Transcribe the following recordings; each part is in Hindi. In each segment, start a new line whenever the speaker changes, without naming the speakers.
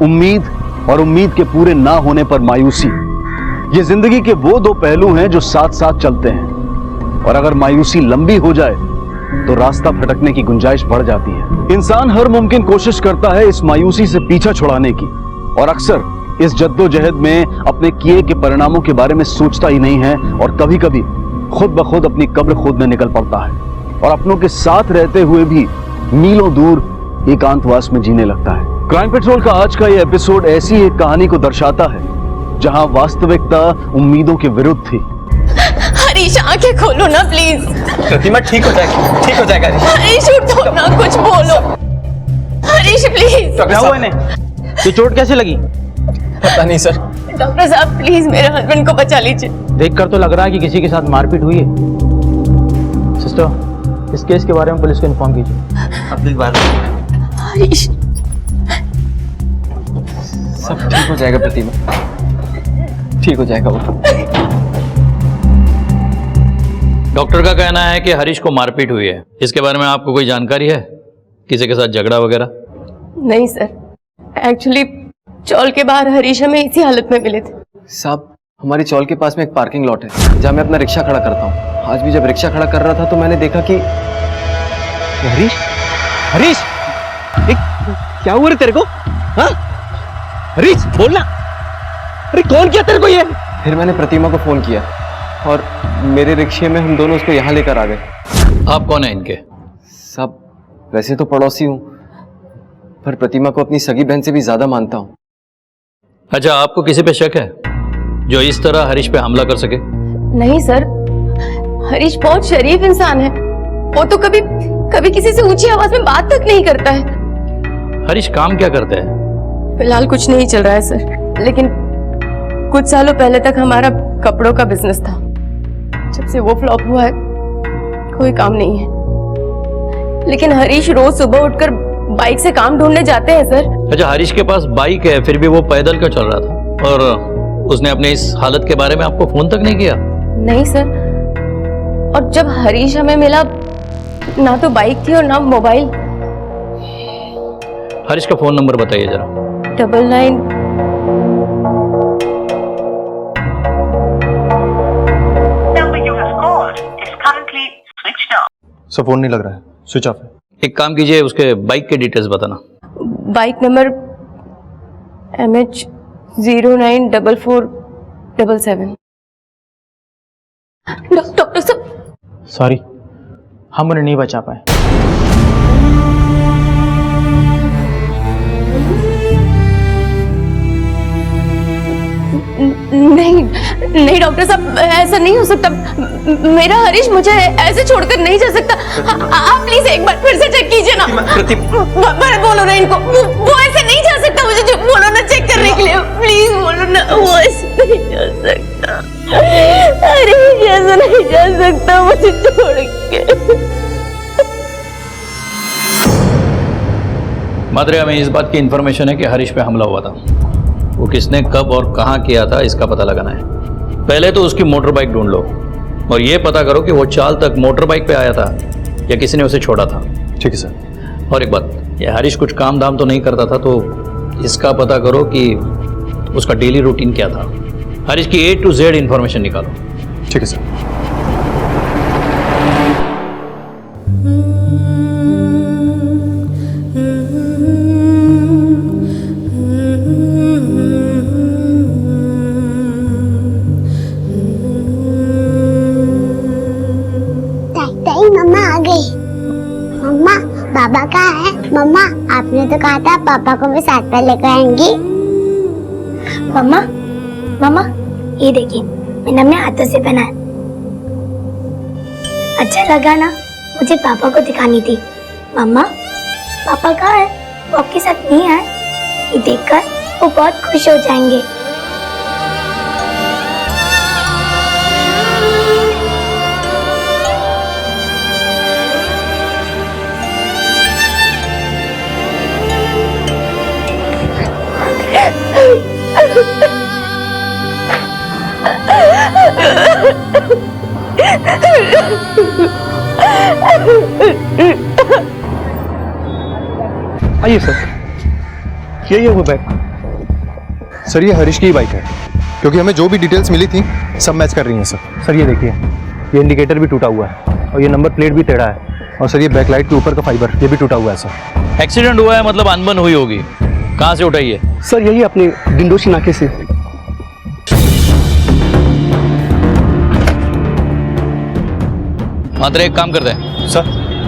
उम्मीद और उम्मीद के पूरे ना होने पर मायूसी, ये जिंदगी के वो दो पहलू हैं जो साथ साथ चलते हैं। और अगर मायूसी लंबी हो जाए तो रास्ता भटकने की गुंजाइश बढ़ जाती है। इंसान हर मुमकिन कोशिश करता है इस मायूसी से पीछा छुड़ाने की, और अक्सर इस जद्दोजहद में अपने किए के परिणामों के बारे में सोचता ही नहीं है, और कभी कभी खुद ब खुद अपनी कब्र खोदने निकल पड़ता है, और अपनों के साथ रहते हुए भी मीलों दूर एकांतवास में जीने लगता है। क्राइम पेट्रोल का आज का ये एपिसोड ऐसी एक कहानी को दर्शाता है जहां वास्तविकता उम्मीदों के विरुद्ध थी।
हरीश, आंखें खोलो ना प्लीज।
प्रतिमा ठीक हो जाएगा, ठीक हो जाएगा।
हरीश उठो ना, कुछ बोलो। हरीश प्लीज।
क्या हुआ इन्हें? ये चोट कैसे लगी?
पता नहीं सर।
डॉक्टर साहब प्लीज मेरे हस्बैंड को बचा लीजिए।
देखकर तो लग रहा है कि किसी के साथ मारपीट हुई है। सिस्टर, इस केस के बारे में पुलिस को इन्फॉर्म कीजिए।
अब बात
हरीश,
सब ठीक हो जाएगा प्रतिमा, ठीक हो जाएगा वो।
डॉक्टर का कहना है कि हरीश को मारपीट हुई है। इसके बारे में आपको कोई जानकारी है? किसी के साथ झगड़ा वगैरह?
नहीं सर, एक्चुअली चौल के बाहर हरीश हमें इसी हालत में मिले थे।
साहब, हमारी चौल के पास में एक पार्किंग लॉट है जहाँ मैं अपना रिक्शा खड़ा करता हूँ। आज भी जब रिक्शा खड़ा कर रहा था तो मैंने देखा कि
हरीश, हरीश, क्या हुआ रे तेरे को? हाँ? हरीश बोलना। अरे कौन किया तेरे को ये?
फिर मैंने प्रतिमा को फोन किया और मेरे रिक्शे में हम दोनों उसको यहाँ लेकर आ गए।
आप कौन है इनके?
साहब, वैसे तो पड़ोसी हूँ, पर प्रतिमा को अपनी सगी बहन से भी ज्यादा मानता हूँ।
अच्छा, आपको किसी पे शक है जो इस तरह हरीश पे हमला कर सके?
नहीं सर, हरीश बहुत शरीफ इंसान है। वो तो कभी कभी किसी से ऊंची आवाज में बात तक नहीं करता है।
हरीश काम क्या करते हैं?
फिलहाल कुछ नहीं चल रहा है सर, लेकिन कुछ सालों पहले तक हमारा कपड़ों का बिजनेस था। जब से वो फ्लॉप हुआ है कोई काम नहीं है। लेकिन हरीश रोज सुबह उठकर बाइक से काम ढूंढने जाते हैं सर।
अच्छा, हरीश के पास बाइक है, फिर भी वो पैदल क्यों चल रहा था? और उसने अपने इस हालत के बारे में आपको फोन तक नहीं किया?
नहीं सर, और जब हरीश हमें मिला ना तो बाइक थी और ना मोबाइल।
हरीश का फोन नंबर बताइए जरा।
99
सर फोन नहीं लग रहा है, स्विच ऑफ है।
एक काम कीजिए, उसके बाइक के डिटेल्स बताना।
Bike number MH 094477। डॉक्टर साहब,
सॉरी, हम उन्हें नहीं बचा पाए।
नहीं डॉक्टर साहब, ऐसा नहीं हो सकता। मेरा हरीश मुझे ऐसे छोड़कर नहीं जा सकता। आप प्लीज एक बार फिर से चेक कीजिए ना। बोलो ना इनको, वो ऐसे नहीं जा सकता। मुझे जो बोलो ना चेक करने के लिए, प्लीज बोलो ना। वो ऐसे नहीं जा सकता, हरीश ऐसे नहीं जा सकता मुझे छोड़ के।
मात्रे, हमें इस बात की इंफॉर्मेशन है कि हरीश पे हमला हुआ था। वो किसने कब और कहाँ किया था इसका पता लगाना है। पहले तो उसकी मोटर बाइक ढूंढ लो और ये पता करो कि वो चाल तक मोटर बाइक पे आया था या किसी ने उसे छोड़ा था।
ठीक है सर।
और एक बात, ये हरीश कुछ काम धाम तो नहीं करता था, तो इसका पता करो कि उसका डेली रूटीन क्या था। हरीश की A to Z इंफॉर्मेशन निकालो।
ठीक है सर।
मम्मा आ गई। मम्मा, बाबा कहाँ है? मम्मा, आपने तो कहा था पापा को भी साथ में लेकर आएंगी।
मम्मा, मम्मा, ये देखिए, मैंने अपने हाथों से पहना है। अच्छा लगा ना? मुझे पापा को दिखानी थी। मम्मा, पापा कहाँ है? वो आपके साथ नहीं आए? ये देखकर वो बहुत खुश हो जाएंगे।
आइए सर, यही है वो बैग।
सर ये हरीश की ही बाइक है, क्योंकि हमें जो भी डिटेल्स मिली थी सब मैच कर रही हैं सर। सर ये देखिए, ये इंडिकेटर भी टूटा हुआ है और ये नंबर प्लेट भी टेढ़ा है, और सर ये बैकलाइट के ऊपर का फाइबर ये भी टूटा हुआ है सर।
एक्सीडेंट हुआ है मतलब अनबन हुई होगी। कहाँ से उठाई है?
सर यही अपने डिंडोशी नाके से।
मात्र एक काम करते हैं,
सर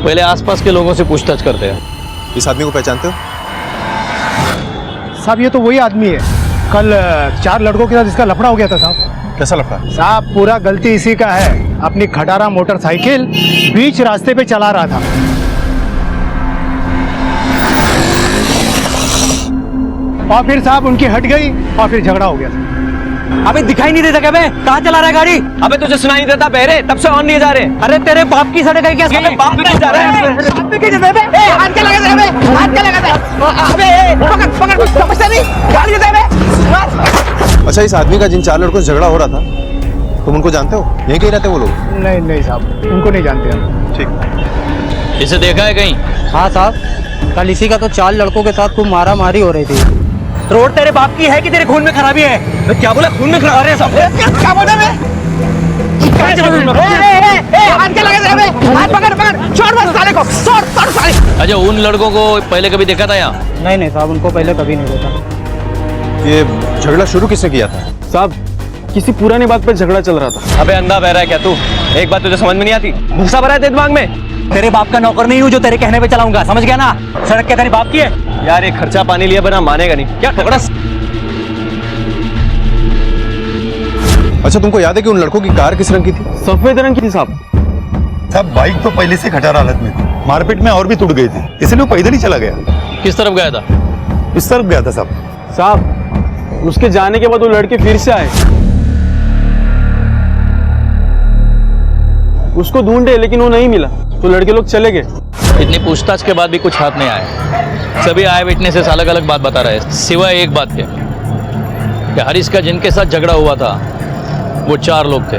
पहले आसपास के लोगों से पूछताछ करते हैं।
इस आदमी को पहचानते हो?
साहब ये तो वही आदमी है, कल 4 लड़कों के साथ इसका लफड़ा हो गया था साहब।
कैसा लफड़ा?
साहब पूरा गलती इसी का है, अपनी खटारा मोटरसाइकिल बीच रास्ते पे चला रहा था। और फिर साहब उनकी हट गई और फिर झगड़ा हो गया था।
अबे दिखाई नहीं देता क्या बे? कहाँ चला रहा है गाड़ी? अबे तुझे सुनाई नहीं देता बहरे? तब से ऑन नहीं जा रहे। अरे तेरे बाप की सड़क है क्या? अबे बाप नहीं जा रहा है। हाथ क्या लगा दे? हाथ क्या लगा दे? अबे पकड़ पकड़, समझता नहीं? गाड़ी दे बे।
अच्छा, इस आदमी का जिन 4 लड़कों से झगड़ा हो रहा था तुम उनको जानते हो? यहीं कहीं रहते वो लोग?
नहीं नहीं साहब, उनको नहीं जानते हम।
ठीक।
इसे देखा है कहीं?
हाँ साहब, कल इसी का तो 4 लड़कों के साथ खूब मारा मारी हो रही थी।
रोड तेरे बाप की है कि तेरे खून में खराबी है? तो क्या बोला? खून में खराबी है सब? क्या बोला मैं? हाथ क्या लगा दे? हाथ पकड़ पकड़, छोड़ बस साले को, छोड़ साले।
अच्छा, उन लड़कों को पहले कभी देखा था यहाँ?
नहीं नहीं साहब, उनको पहले कभी नहीं देखा।
ये झगड़ा शुरू किसने किया था?
साहब किसी पुरानी बात पर झगड़ा चल रहा था।
अबे अंधा बह रहा है क्या तू? एक बात तुझे समझ में नहीं आती? भूसा भरा है तेरे दिमाग में? तेरे बाप का नौकर नहीं हूँ जो तेरे कहने पे चलाऊंगा, समझ गया ना? सड़क क्या तेरी बाप की है? यार ये खर्चा पानी लिया बिना मानेगा नहीं क्या? ठगड़ा।
अच्छा, तुमको याद है कि उन लड़कों की कार किस रंग की थी?
सफेद रंग की थी साहब।
साहब बाइक तो पहले से खटारा हालत में थी, मारपीट में और भी टूट गई थी, इसलिए वो पैदल ही चला गया।
किस तरफ गया था?
इस तरफ गया था साहब।
साहब उसके जाने के बाद वो लड़के फिर से आए, उसको ढूंढे लेकिन वो नहीं मिला, तो लड़के लोग चले गए।
इतनी पूछताछ के बाद भी कुछ हाथ नहीं आया। सभी आए विटनेसेस अलग अलग बात बता रहे हैं, सिवाय एक बात के कि हरीश का जिनके साथ झगड़ा हुआ था वो 4 लोग थे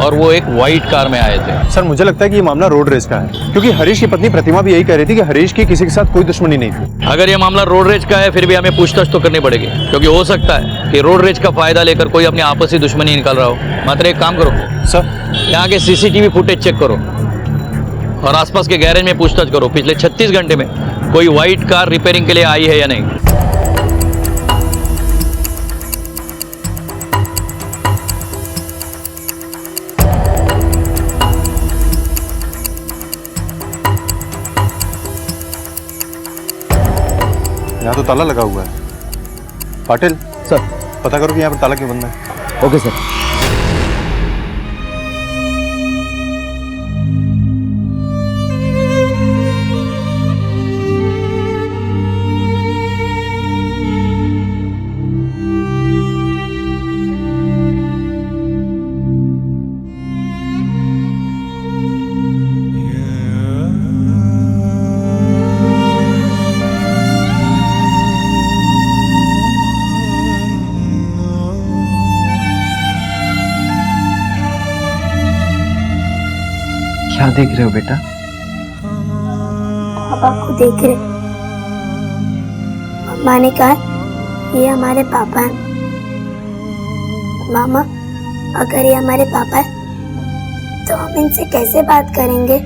और वो एक वाइट कार में आए थे।
सर मुझे लगता है कि ये मामला रोड रेज का है, क्योंकि हरीश की पत्नी प्रतिमा भी यही कह रही थी कि हरीश की किसी के साथ कोई दुश्मनी नहीं थी।
अगर ये मामला रोड रेज का है फिर भी हमें पूछताछ तो करनी पड़ेगी, क्योंकि हो सकता है कि रोड रेज का फायदा लेकर कोई अपनी आपसी दुश्मनी निकाल रहा हो। मात्र एक काम करो
सर,
यहाँ के सीसीटीवी फुटेज चेक करो और आसपास के गैरेज में पूछताछ करो पिछले 36 घंटे में कोई व्हाइट कार रिपेयरिंग के लिए आई है या नहीं।
यहाँ तो ताला लगा हुआ है। पाटिल
सर।
पता करो कि यहाँ पर ताला क्यों बंद है।
Okay sir. क्या देख रहे हो बेटा?
पापा को देख रहे। मम्मा ने कहा ये हमारे पापा हैं। मामा, अगर ये हमारे पापा हैं तो हम इनसे कैसे बात करेंगे?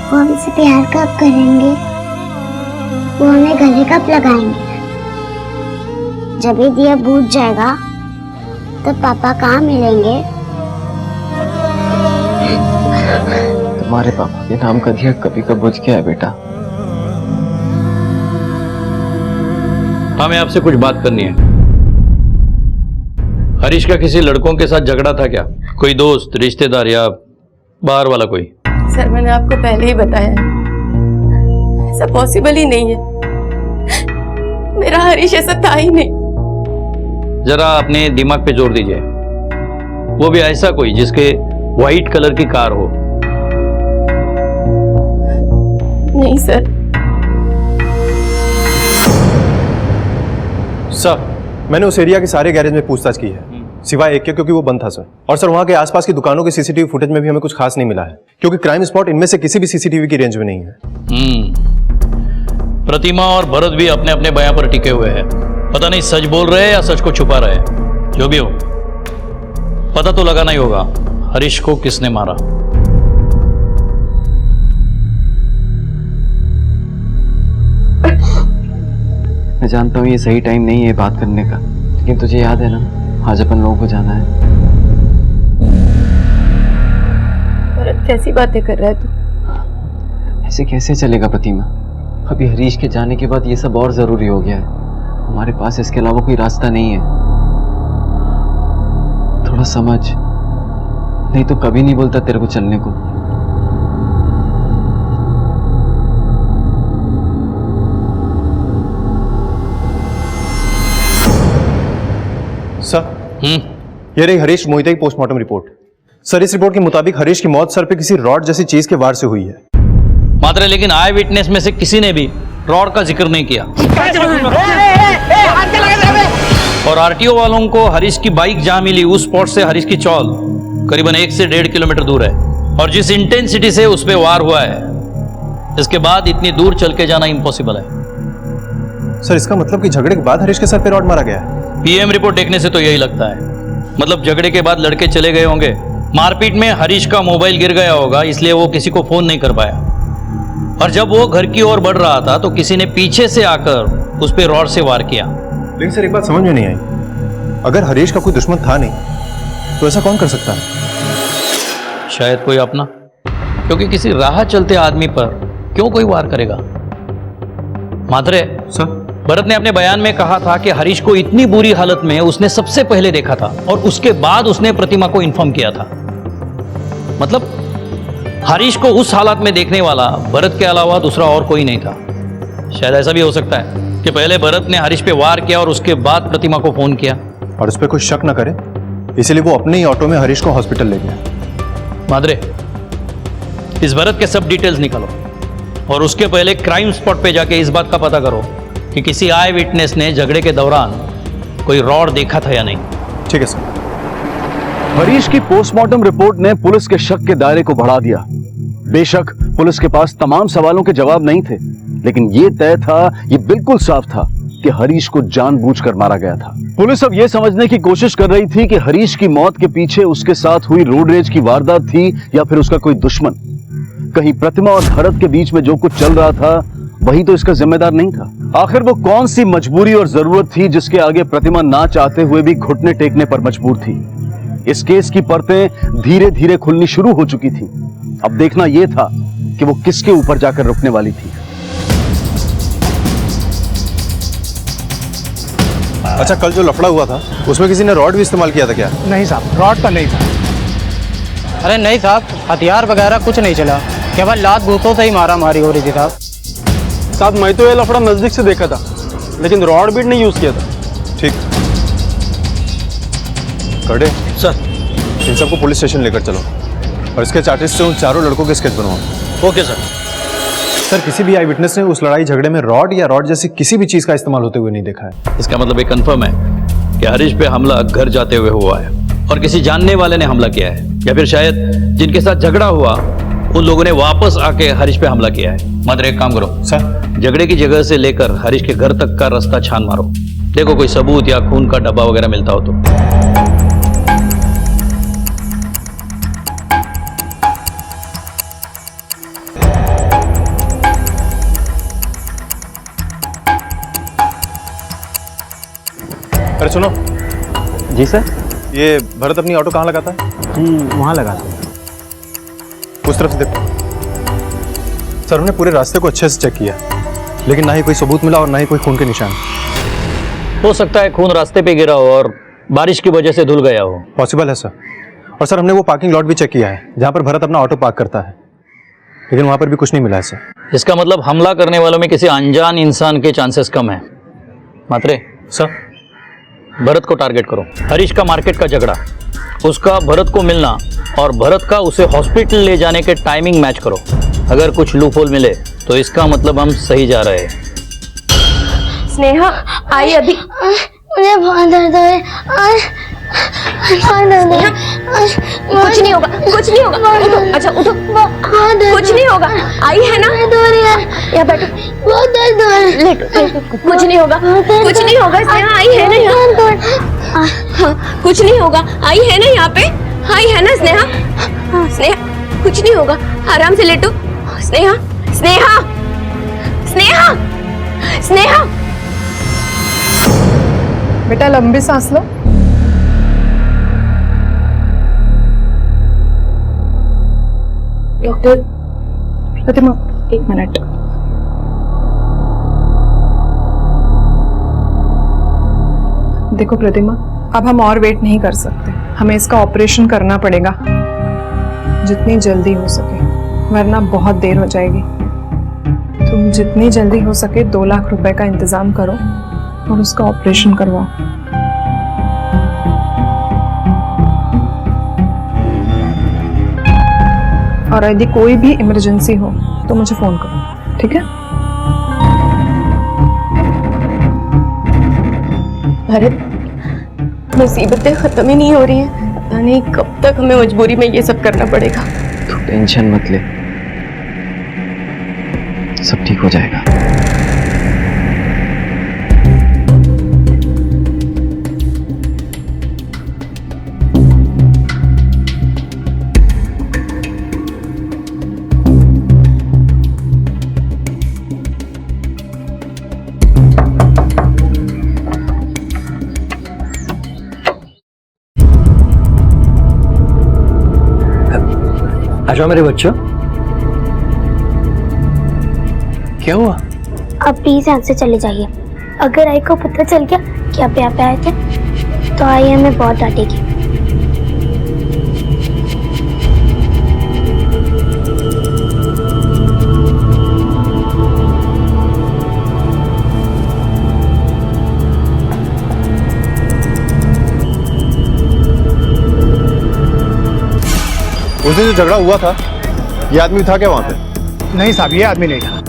वो हमसे प्यार कब करेंगे? वो हमें गले कब लगाएंगे? जब ये दिया बुझ जाएगा तो पापा कहाँ मिलेंगे?
तुम्हारे पापा के नाम का दिया कभी कब बुझ गया है बेटा।
हमें आपसे कुछ बात करनी है। हरीश का किसी लड़कों के साथ झगड़ा था क्या? कोई दोस्त, रिश्तेदार या बाहर वाला कोई?
सर मैंने आपको पहले ही बताया है, ऐसा पॉसिबल ही नहीं है। मेरा हरीश ऐसा था ही नहीं।
जरा अपने दिमाग पे जोर दीजिए, वो भी ऐसा कोई जिसके व्हाइट कलर की कार हो।
नहीं सर।
सर, मैंने उस एरिया के सारे गैरेज में पूछताछ की है, सिवाय एक के, क्योंकि वो बंद था सर। और सर वहाँ के आसपास की दुकानों के सीसीटीवी फुटेज में भी हमें कुछ खास नहीं मिला है, क्योंकि क्राइम स्पॉट इनमें से किसी भी सीसीटीवी की रेंज में नहीं है।
प्रतिमा और भरत भी अपने अपने बयां पर टिके हुए हैं, पता नहीं सच बोल रहे हैं या सच को छुपा रहे हैं। जो भी हो, पता तो लगाना ही होगा हरीश को किसने मारा।
मैं जानता हूँ ये सही टाइम नहीं है बात करने का, लेकिन तुझे याद है ना आज अपन लोगों को जाना है।
भरत कैसी बातें कर रहा है तू?
ऐसे कैसे चलेगा प्रतिमा? अभी हरीश के जाने के बाद ये सब और जरूरी हो गया है। हमारे पास इसके अलावा कोई रास्ता नहीं है। थोड़ा समझ, नहीं तो कभी नहीं बोलता तेरे को चलने को।
सर, ये रही हरीश मोहिते की पोस्टमार्टम रिपोर्ट। सर, इस रिपोर्ट के मुताबिक हरीश की मौत सर पे किसी रॉड जैसी चीज के वार से हुई है।
मात्र लेकिन आई विटनेस में से किसी ने भी रॉड का जिक्र नहीं किया। और आरटीओ वालों को हरीश की बाइक जहां मिली उस स्पॉट से हरीश की चौल करीबन 1 से 1.5 किलोमीटर दूर है। और जिस इंटेंसिटी से उस पे वार हुआ है, इसके बाद इतनी दूर चल के जाना इम्पॉसिबल है।
सर, इसका मतलब कि झगड़े के बाद हरीश के सर पे रॉड मारा गया है।
पीएम रिपोर्ट देखने से तो यही लगता है। मतलब झगड़े के बाद लड़के चले गए होंगे, मारपीट में हरीश का मोबाइल गिर गया होगा, इसलिए वो किसी को फोन नहीं कर पाया। और जब वो घर की ओर बढ़ रहा था तो किसी ने पीछे से आकर उस पे रॉड से वार किया।
लेकिन सर, एक बात समझ में नहीं आई, अगर हरीश का कोई दुश्मन था नहीं तो ऐसा कौन कर सकता है?
शायद कोई अपना, क्योंकि किसी राह चलते आदमी पर क्यों कोई वार करेगा? मात्रे
सर,
भरत ने अपने बयान में कहा था कि हरीश को इतनी बुरी हालत में उसने सबसे पहले देखा था और उसके बाद उसने प्रतिमा को इन्फॉर्म किया था। मतलब हरीश को उस हालत में देखने वाला भरत के अलावा दूसरा और कोई नहीं था। शायद ऐसा भी हो सकता है कि पहले भरत ने हरीश पे वार किया और उसके बाद प्रतिमा को फोन किया
और उस पर कोई शक न करे, इसलिए वो अपने ही ऑटो में हरीश को हॉस्पिटल ले गया।
मादरे, इस भरत के सब डिटेल्स निकालो और उसके पहले क्राइम स्पॉट पे जाके इस बात का पता करो कि किसी आई विटनेस ने झगड़े के दौरान कोई रॉड देखा था या नहीं।
ठीक है सर।
हरीश की पोस्टमार्टम रिपोर्ट ने पुलिस के शक के दायरे को बढ़ा दिया। बेशक पुलिस के पास तमाम सवालों के जवाब नहीं थे, लेकिन यह तय था, यह बिल्कुल साफ था कि हरीश को जानबूझकर मारा गया था। पुलिस अब यह समझने की कोशिश कर रही थी कि हरीश की मौत के पीछे उसके साथ हुई रोड रेज की वारदात थी या फिर उसका कोई दुश्मन। कहीं प्रतिमा और भरत के बीच में जो कुछ चल रहा था वही तो इसका जिम्मेदार नहीं था। आखिर वो कौन सी मजबूरी और जरूरत थी जिसके आगे प्रतिमा ना चाहते हुए भी घुटने टेकने पर मजबूर थी? इस केस की परतें धीरे धीरे खुलनी शुरू हो चुकी थी। अब देखना यह था कि वो किसके ऊपर जाकर रुकने वाली थी।
अच्छा, कल जो लफड़ा हुआ था उसमें किसी ने रॉड भी इस्तेमाल किया था क्या?
नहीं साहब, रॉड तो नहीं था।
अरे नहीं साहब, हथियार वगैरह कुछ नहीं चला, केवल लात भूतों से ही मारा मारी हो रही थी साहब।
साहब, मैं तो ये लफड़ा नजदीक से देखा था, लेकिन रॉड बीट नहीं यूज किया था।
ठीक। कड़े
सर,
इन सबको पुलिस स्टेशन लेकर चलो और इसके चार्टिस्ट से उन चारों लड़कों के स्केच बनवाओ।
Okay sir.
सर, किसी भी आई विटनेस ने उस लड़ाई झगड़े में रॉड या रॉड जैसी किसी भी चीज का इस्तेमाल होते हुए नहीं देखा है।
इसका मतलब ये कंफर्म है कि हरीश पे हमला घर जाते हुए हुआ है और किसी जानने वाले ने हमला किया है, या फिर शायद जिनके साथ झगड़ा हुआ उन लोगों ने वापस आके हरीश पे हमला किया है। मात्र एक काम करो
सर,
झगड़े की जगह से लेकर हरीश के घर तक का रास्ता छान मारो, देखो कोई सबूत या खून का डब्बा वगैरह मिलता हो तो।
अरे सुनो।
जी सर।
ये भरत अपनी ऑटो कहाँ लगाता है?
वहां लगा था।
उस तरफ से देखो। सर, हमने पूरे रास्ते को अच्छे से चेक किया, लेकिन ना ही कोई सबूत मिला और ना ही कोई खून के निशान।
हो सकता है खून रास्ते पे गिरा हो और बारिश की वजह से धुल गया हो।
पॉसिबल है सर। और सर, हमने वो पार्किंग लॉट भी चेक किया है जहाँ पर भरत अपना ऑटो पार्क करता है, लेकिन वहाँ पर भी कुछ नहीं मिला है सर।
इसका मतलब हमला करने वालों में किसी अनजान इंसान के चांसेस कम है। मात्रे
सर,
भरत को टारगेट करो। हरीश का मार्केट का झगड़ा, उसका भरत को मिलना और भरत का उसे हॉस्पिटल ले जाने के टाइमिंग मैच करो। अगर कुछ लूपहोल मिले तो इसका मतलब हम सही जा रहे हैं।
स्नेहा, आई अभी।
मुझे बहुत दर्द हो रहा है। बहुत दर्द हो रहा है।
कुछ नहीं होगा, कुछ नहीं होगा। उठो, अच्छा उठो, कुछ नहीं होगा। आई है ना?
दर्द हो रही है।
यहाँ बैठो।
बहुत दर्द हो रहा है।
लेटो, कुछ नहीं होगा, कुछ नहीं होगा। स्नेहा आई है ना यहाँ? हाँ, कुछ नहीं होगा, आई है ना यहाँ पे? आई है ना स्नेहा? स्नेहा कुछ नहीं होगा, आराम से लेटो। स्नेहा, स्नेहा, स्नेहा, स्नेहा।
बेटा लंबी सांस लो।
डॉक्टर
प्रतिमा 1 मिनट। देखो प्रतिमा, अब हम और वेट नहीं कर सकते, हमें इसका ऑपरेशन करना पड़ेगा जितनी जल्दी हो सके, वरना बहुत देर हो जाएगी। तुम जितनी जल्दी हो सके 2 लाख रुपए का इंतजाम करो और उसका ऑपरेशन करवाओ। और यदि कोई भी इमरजेंसी हो तो मुझे फोन करो, ठीक है?
भरत, मुसीबतें खत्म ही नहीं हो रही हैं। पता नहीं कब तक हमें मजबूरी में ये सब करना पड़ेगा।
तू टेंशन मत ले, सब ठीक हो जाएगा।
आ जाओ मेरे बच्चों। क्या हुआ?
आप प्लीज यहाँ से चले जाइए। अगर आई को पता चल गया कि आप यहाँ पे आए थे तो आई हमें बहुत डांटेगी।
उस दिन जो झगड़ा हुआ था, ये आदमी था क्या वहां पे?
नहीं साहब, ये आदमी नहीं था।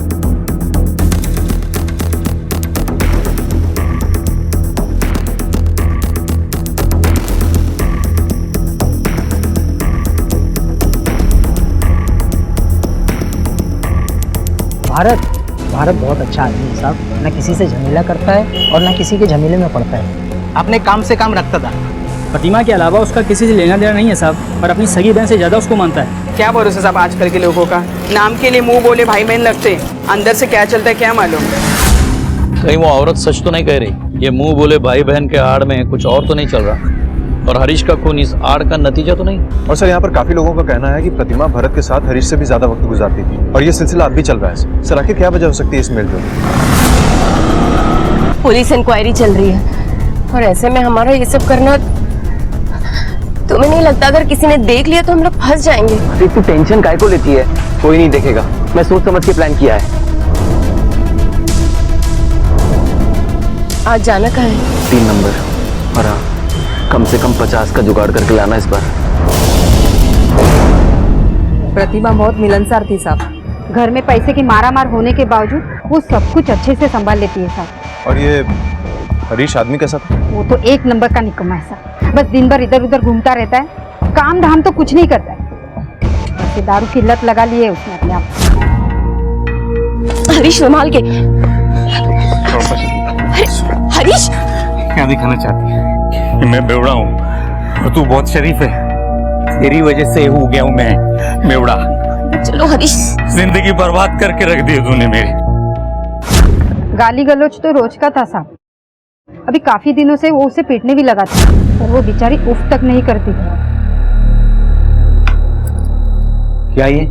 भारत बहुत अच्छा आदमी है साहब, ना किसी से झमेला करता है और ना किसी के झमेले में पड़ता है। अपने काम से काम रखता था।
प्रतिमा के अलावा उसका किसी से लेना देना नहीं है साहब, और अपनी सगी बहन से ज्यादा उसको मानता है।
क्या भरोसा साहब आजकल के लोगों का, नाम के लिए मुंह बोले भाई बहन लगते, अंदर से क्या चलता है क्या मालूम।
कहीं वो औरत सच तो नहीं कह रही? ये मुंह बोले भाई बहन के आड़ में कुछ और तो नहीं चल रहा? और हरीश का खून इस आड़ का नतीजा तो नहीं?
और सर यहाँ पर काफी लोगों का कहना है कि प्रतिमा भरत के साथ हरीश से भी ज्यादा वक्त गुजारती थी, और ये सिलसिला अब भी चल रहा है। सर आखिर क्या वजह हो सकती है इस मेल में?
पुलिस इंक्वायरी चल रही है, और ऐसे में हमारा ये सब करना, तुम्हें नहीं लगता अगर किसी ने देख लिया तो हम लोग फंस जाएंगे?
अरे तू टेंशन काहे को लेती है? कोई नहीं देखेगा, मैं सोच समझ के प्लान किया है।
आज जाना कहाँ है?
3 नंबर, और हाँ, कम से कम 50 का जुगाड़ करके लाना इस बार।
प्रतिमा बहुत मिलनसार थी साहब।
घर में पैसे की मारामार होने के बावजूद वो सब कुछ अच्छे से संभाल लेती है साहब।
और ये हरीश आदमी कैसा था?
वो तो 1 नंबर का निकम्मा है साहब, बस दिन भर इधर उधर घूमता रहता है, काम धाम तो कुछ नहीं करता है। बस ये दारू की लत लगा ली है उसने अपने आप।
हरीश संभाल के। हरीश
क्या दिखाना चाहती है? कि मैं बेवड़ा हूँ और तू बहुत शरीफ है। तेरी वजह से हो गया हूँ मैं बेवड़ा।
चलो हरीश।
जिंदगी बर्बाद करके रख दी तूने मेरी।
गाली गलौज तो रोज का था साहब। अभी काफी दिनों से वो उसे पीटने भी लगा था, और वो बेचारी उफ तक नहीं करती थी।
क्या ये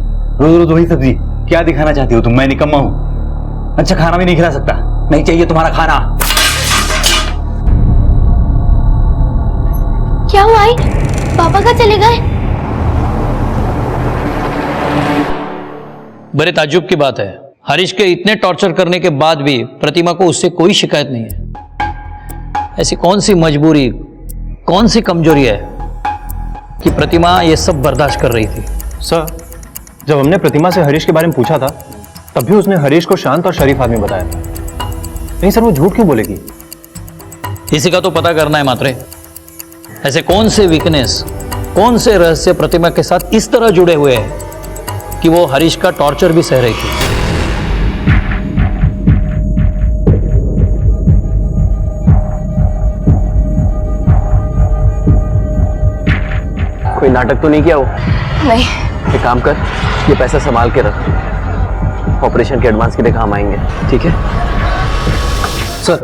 रोज रोज वही सब्जी? क्या दिखाना चाहती हो तुम? मैं निकम्मा हूँ, अच्छा खाना भी नहीं खिला सकता? नहीं चाहिए तुम्हारा खाना।
क्या हुआ आई? पापा कहाँ चले गए?
बड़े ताज्जुब की बात है, हरीश के इतने टॉर्चर करने के बाद भी प्रतिमा को उससे कोई शिकायत नहीं है। ऐसी कौन सी मजबूरी, कौन सी कमजोरी है कि प्रतिमा ये सब बर्दाश्त कर रही थी?
सर, जब हमने प्रतिमा से हरीश के बारे में पूछा था, तब भी उसने हरीश को शांत और शरीफ आदमी बताया था। नहीं सर, वो झूठ क्यों बोलेगी?
इसी का तो पता करना है मात्रे। ऐसे कौन से वीकनेस, कौन से रहस्य प्रतिमा के साथ इस तरह जुड़े हुए हैं कि वो हरीश का टॉर्चर भी सह रही थी?
नाटक तो नहीं किया वो?
नहीं।
एक काम कर, ये पैसा संभाल के रख, ऑपरेशन के एडवांस के लिए काम आएंगे, ठीक है?
सर,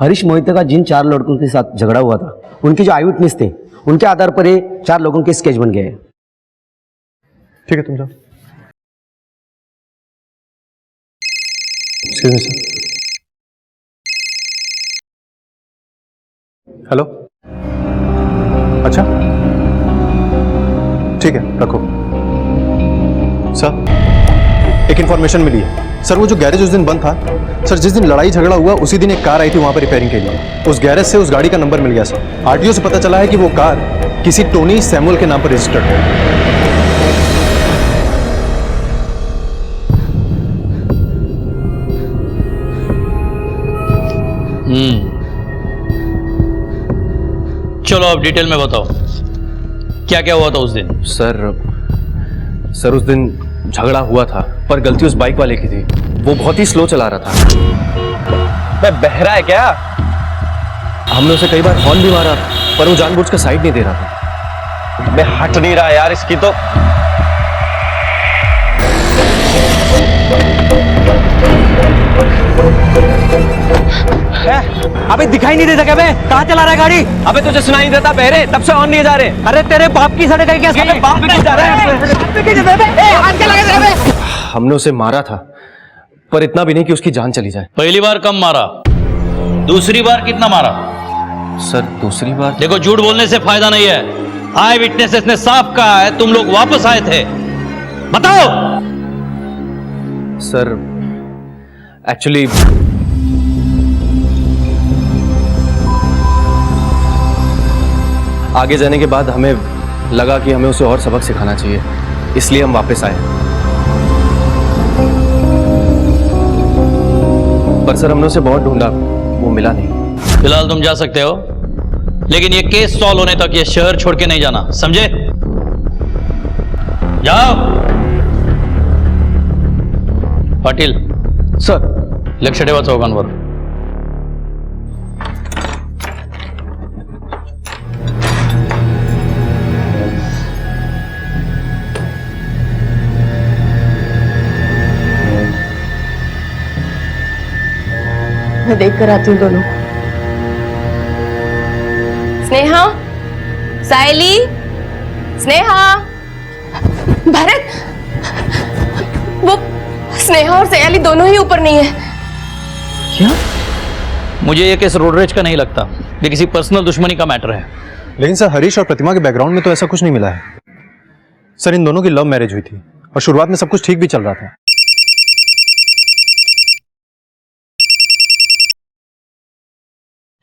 हरीश मोहिते का जिन 4 लड़कों के साथ झगड़ा हुआ था, उनके जो आई विटनेस थे, उनके आधार पर ये 4 लोगों के स्केच बन गए हैं।
ठीक है, तुम जाओ। Excuse me sir. हेलो, अच्छा ठीक है, रखो। सर, एक इंफॉर्मेशन मिली है। सर, वो जो गैरेज उस दिन बंद था, सर जिस दिन लड़ाई झगड़ा हुआ उसी दिन एक कार आई थी वहां पर रिपेयरिंग के लिए। उस गैरेज से उस गाड़ी का नंबर मिल गया सर। आरटीओ से पता चला है कि वो कार किसी टोनी सैमुअल के नाम पर रजिस्टर्ड है।
चलो अब डिटेल में बताओ, क्या क्या हुआ था उस दिन?
सर उस दिन झगड़ा हुआ था, पर गलती उस बाइक वाले की थी। वो बहुत ही स्लो चला रहा था।
मैं बहरा है क्या?
हमने उसे कई बार हॉर्न भी मारा, पर वो जानबूझ कर साइड नहीं दे रहा था।
मैं हट नहीं रहा यार इसकी तो।
अबे दिखाई नहीं देता क्या बे? कहाँ चला रहा है गाड़ी? अबे तुझे सुनाई नहीं देता बहरे? तब से ऑन नहीं जा रहे। अरे तेरे बाप की सड़क है क्या? अबे बाप पे जा रहा है।
हमने उसे मारा था, पर इतना भी नहीं कि उसकी जान चली जाए।
पहली बार कम मारा, दूसरी बार कितना मारा?
सर, दूसरी बार
देखो, झूठ बोलने से फायदा नहीं है। आई विटनेसेस ने साफ कहा है तुम लोग वापस आए थे। बताओ।
सर, एक्चुअली आगे जाने के बाद हमें लगा कि हमें उसे और सबक सिखाना चाहिए, इसलिए हम वापस आए। पर सर, हमने उसे बहुत ढूंढा, वो मिला नहीं।
फिलहाल तुम जा सकते हो, लेकिन ये केस सॉल्व होने तक ये शहर छोड़ के नहीं जाना, समझे? जाओ। पाटिल
सर,
लक्ष ठेवा चौकांवर।
मैं देख कर आती हूँ दोनों। स्नेहा, सायली, स्नेहा, भरत, वो स्नेहा और सायली दोनों ही ऊपर नहीं है।
क्या? मुझे ये केस रोड रेज का नहीं लगता, ये किसी पर्सनल दुश्मनी का मैटर है।
लेकिन सर, हरीश और प्रतिमा के बैकग्राउंड में तो ऐसा कुछ नहीं मिला है। सर, इन दोनों की लव मैरिज हुई थी और शुरुआत में सब कुछ ठीक भी चल रहा था।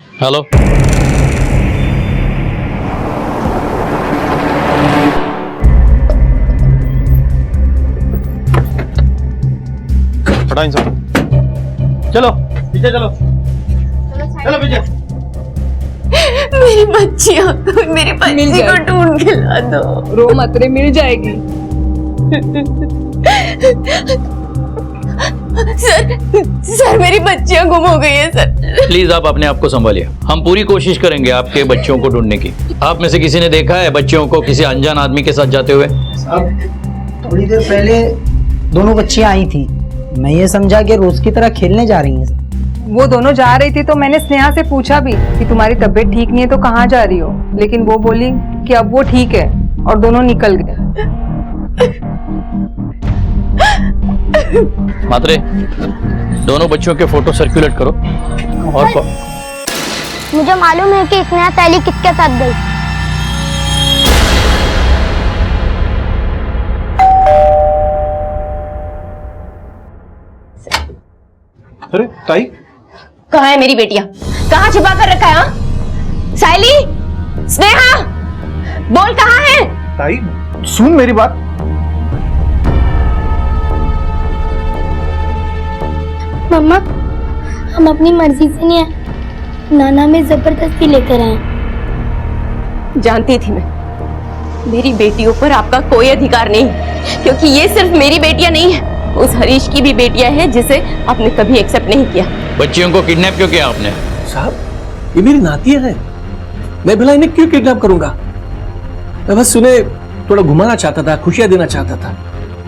हेलो,
हटाओ इनसे।
चलो पीछे चलो, चलो पीछे।
मेरी बच्चियां, मेरी बच्ची को ढूंढ के ला दो।
रो मत रे, मिल जाएगी। सर, मेरी बच्चियां गुम हो गई है सर।
प्लीज आप अपने आप को संभालिए, हम पूरी कोशिश करेंगे आपके बच्चों को ढूंढने की। आप में से किसी ने देखा है बच्चों को किसी अनजान आदमी के साथ जाते हुए?
थोड़ी देर पहले दोनों बच्चियां आई थी, मैं ये समझा कि रोज की तरह खेलने जा रही हैं।
वो दोनों जा रही थी तो मैंने स्नेहा से पूछा भी कि तुम्हारी तबीयत ठीक नहीं है तो कहाँ जा रही हो, लेकिन वो बोली कि अब वो ठीक है और दोनों निकल गए।
मात्रे, दोनों बच्चों के फोटो सर्कुलेट करो। और
मुझे मालूम है कि स्नेहा सायली किसके साथ गई।
अरे ताई,
कहाँ है मेरी बेटियां? कहाँ छिपा कर रखा है? हाँ? सायली, स्नेहा, बोल कहाँ है?
ताई सुन मेरी बात।
मम्मा, हम अपनी मर्जी से नहीं आए, नाना में जबरदस्ती लेकर आए।
जानती थी मैं, मेरी बेटियों पर आपका कोई अधिकार नहीं, क्योंकि ये सिर्फ मेरी बेटियां नहीं है, उस हरीश की भी बेटियां हैं जिसे आपने कभी एक्सेप्ट नहीं किया।
बच्चियों को किडनैप क्यों किया आपने?
साहब, ये मेरी नातियां हैं, मैं भला इन्हें क्यों किडनैप करूंगा?
मैं बस उन्हें थोड़ा घुमाना चाहता था, खुशियां देना चाहता था।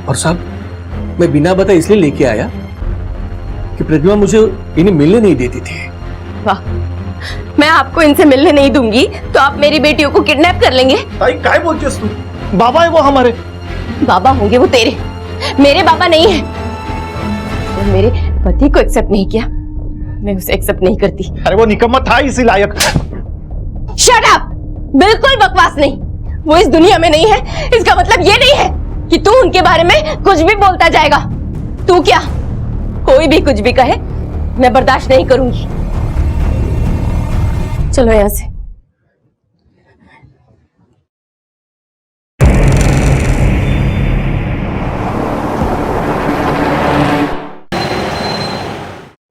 और साहब मैं बिना बताए इसलिए लेके आया कि प्रतिमा मुझे इन्हें मिलने नहीं देती थी।
वाह, मैं आपको इनसे मिलने नहीं दूंगी तो आप मेरी बेटियों को किडनैप कर लेंगे।
काय बोलती तू? बाबा है वो हमारे।
बाबा होंगे वो तेरे, मेरे बाबा नहीं है। और मेरे पति को एक्सेप्ट नहीं किया, मैं उसे एक्सेप्ट नहीं करती।
अरे वो निकम्मा था इसी लायक।
Shut up! बिल्कुल बकवास नहीं। वो इस दुनिया में नहीं है, इसका मतलब ये नहीं है कि तू उनके बारे में कुछ भी बोलता जाएगा। तू क्या, कोई भी कुछ भी कहे मैं बर्दाश्त नहीं करूंगी। चलो यहां से।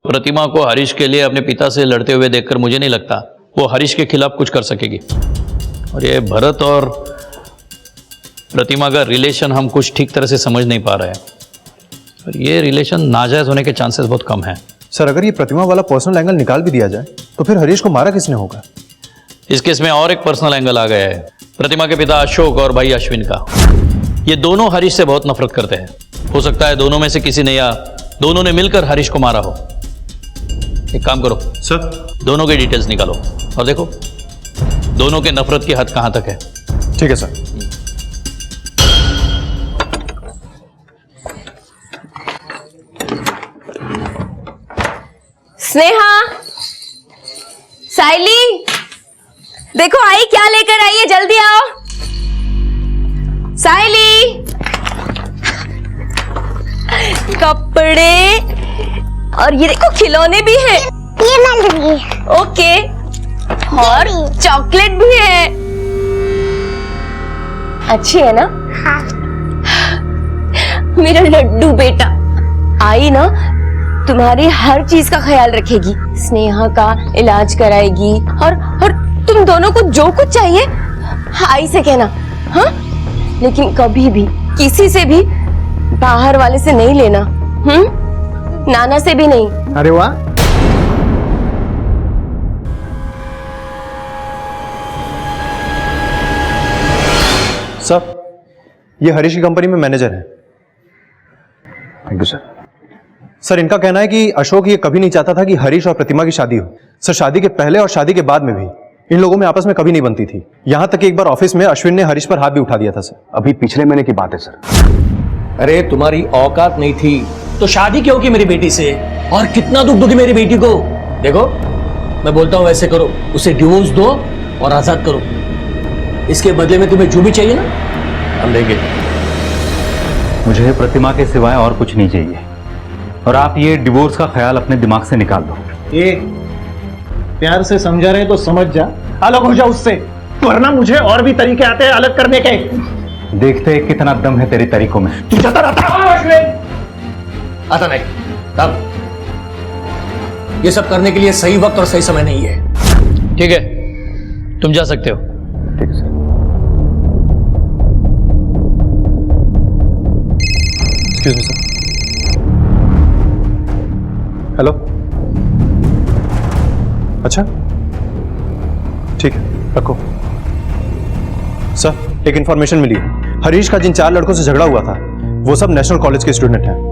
प्रतिमा को हरीश के लिए अपने पिता से लड़ते हुए देखकर मुझे नहीं लगता वो हरीश के खिलाफ कुछ कर सकेगी। और ये भरत और प्रतिमा का रिलेशन हम कुछ ठीक तरह से समझ नहीं पा रहे हैं, और ये रिलेशन नाजायज होने के चांसेस बहुत कम हैं।
सर अगर ये प्रतिमा वाला पर्सनल एंगल निकाल भी दिया जाए तो फिर हरीश को मारा किसने होगा?
इस केस में और एक पर्सनल एंगल आ गया है, प्रतिमा के पिता अशोक और भाई अश्विन का। ये दोनों हरीश से बहुत नफरत करते हैं। हो सकता है दोनों में से किसी ने या दोनों ने मिलकर हरीश को मारा हो। एक काम करो
सर,
दोनों की डिटेल्स निकालो और देखो दोनों के नफरत की हद कहां तक है।
ठीक है सर।
स्नेहा, साइली, देखो आई क्या लेकर आई है, जल्दी आओ। साइली, कपड़े और ये देखो खिलौने भी हैं।
ये मैं लूंगी।
ओके, और चॉकलेट भी है। अच्छी है ना?
हाँ।
मेरा लड्डू बेटा, आई ना तुम्हारी हर चीज का ख्याल रखेगी, स्नेहा का इलाज कराएगी, और तुम दोनों को जो कुछ चाहिए आई से कहना, हाँ? लेकिन कभी भी किसी से भी बाहर वाले से नहीं लेना, नाना से भी नहीं।
अरे वाह,
सर ये हरीश की कंपनी में मैनेजर है।
Thank you sir.
सर इनका कहना है कि अशोक ये कभी नहीं चाहता था कि हरीश और प्रतिमा की शादी हो। सर शादी के पहले और शादी के बाद में भी इन लोगों में आपस में कभी नहीं बनती थी। यहां तक कि एक बार ऑफिस में अश्विन ने हरीश पर हाथ भी उठा दिया था सर।
अभी पिछले महीने की बात है सर।
अरे तुम्हारी औकात नहीं थी तो शादी क्यों की मेरी बेटी से, और कितना दुख दोगी मेरी बेटी को। देखो मैं बोलता हूं वैसे करो, उसे डिवोर्स दो और आजाद करो। इसके बदले में तुम्हें जो भी चाहिए ना हम देंगे।
मुझे प्रतिमा के सिवाय और कुछ नहीं चाहिए, और आप ये डिवोर्स का ख्याल अपने दिमाग से निकाल दो।
ये प्यार से समझा रहे तो समझ जा, अलग हो जा उससे, वरना मुझे और भी तरीके आते हैं अलग करने के।
देखते हैं कितना दम है तेरे तरीकों में।
तू जाता रहता
आता नहीं। तब ये सब करने के लिए सही वक्त और सही समय नहीं है।
ठीक है, तुम जा सकते हो।
ठीक है sir.
Excuse me sir. Hello, अच्छा ठीक है रखो। सर एक इंफॉर्मेशन मिली है, हरीश का जिन 4 लड़कों से झगड़ा हुआ था वो सब नेशनल कॉलेज के स्टूडेंट हैं।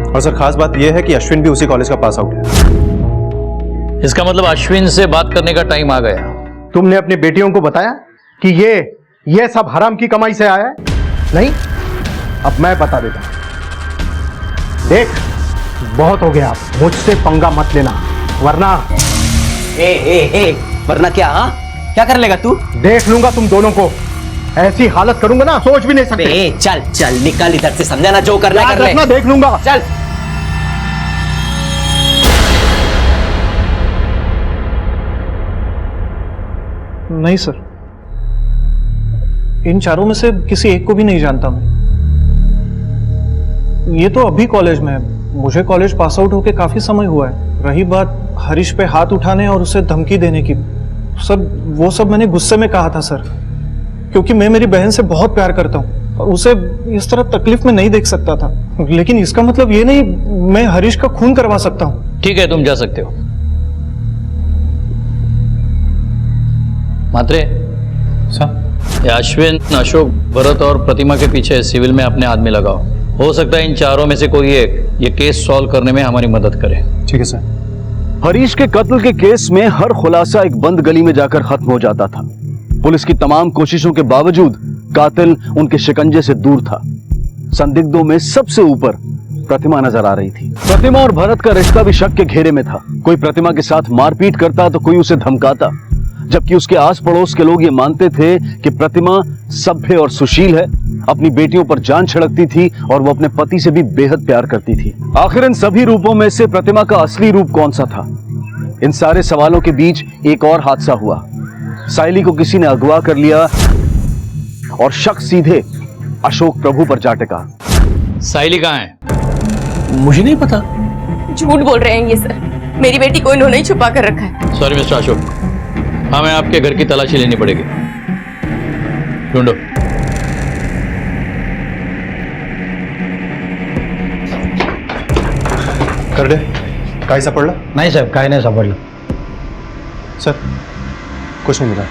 और सर खास बात यह है कि अश्विन भी उसी कॉलेज का पास आउट है।
इसका मतलब अश्विन से बात करने का टाइम आ गया।
तुमने अपनी बेटियों को बताया कि ये सब हराम की कमाई से आया है? नहीं, अब मैं बता देता हूं। देख बहुत हो गया, मुझसे पंगा मत लेना वरना
वरना क्या? क्या कर लेगा तू?
देख लूंगा तुम दोनों को, ऐसी हालत करूंगा ना सोच भी नहीं सकते।
चल चल निकल इधर से, समझा ना, जो करना कर ले।
देख लूंगा,
चल।
नहीं सर, इन चारों में से किसी एक को भी नहीं जानता मैं। ये तो अभी कॉलेज में है, मुझे कॉलेज पास आउट होके काफी समय हुआ है। रही बात हरीश पे हाथ उठाने और उसे धमकी देने की, सर वो सब मैंने गुस्से में कहा था सर, क्योंकि मैं मेरी बहन से बहुत प्यार करता हूँ और उसे इस तरह तकलीफ में नहीं देख सकता था। लेकिन इसका मतलब ये नहीं मैं हरीश का खून करवा सकता हूँ।
ठीक है, तुम जा सकते हो। मात्रे
सर
ये अश्विन, अशोक, भरत और प्रतिमा के पीछे सिविल में अपने आदमी लगाओ। हो सकता है इन चारों में से कोई एक ये केस सॉल्व करने में हमारी मदद करे।
ठीक है सर।
हरीश के कत्ल के केस में हर खुलासा एक बंद गली में जाकर खत्म हो जाता था। पुलिस की तमाम कोशिशों के बावजूद कातिल उनके शिकंजे से दूर था। संदिग्धों में सबसे ऊपर प्रतिमा नजर आ रही थी। प्रतिमा और भरत का रिश्ता भी शक के घेरे में था। कोई प्रतिमा के साथ मारपीट करता तो कोई उसे धमकाता, जबकि उसके आस पड़ोस के लोग ये मानते थे कि प्रतिमा सभ्य और सुशील है, अपनी बेटियों पर जान छिड़कती थी और वो अपने पति से भी बेहद प्यार करती थी। आखिर इन सभी रूपों में से प्रतिमा का असली रूप कौन सा था? इन सारे सवालों के बीच एक और हादसा हुआ। साइली को किसी ने अगवा कर लिया और शक सीधे अशोक प्रभु पर जा टिका।
साइली कहाँ है?
मुझे नहीं पता।
झूठ बोल रहे हैं ये सर, मेरी बेटी को इन्होंने ही छुपा कर रखा है।
सॉरी मिस्टर अशोक, हमें आपके घर की तलाशी लेनी पड़ेगी। ढूंढो।
कर दे। काही सापडला?
नाही साहेब, काय नाही सापडलं।
सर कुछ नहीं मिला।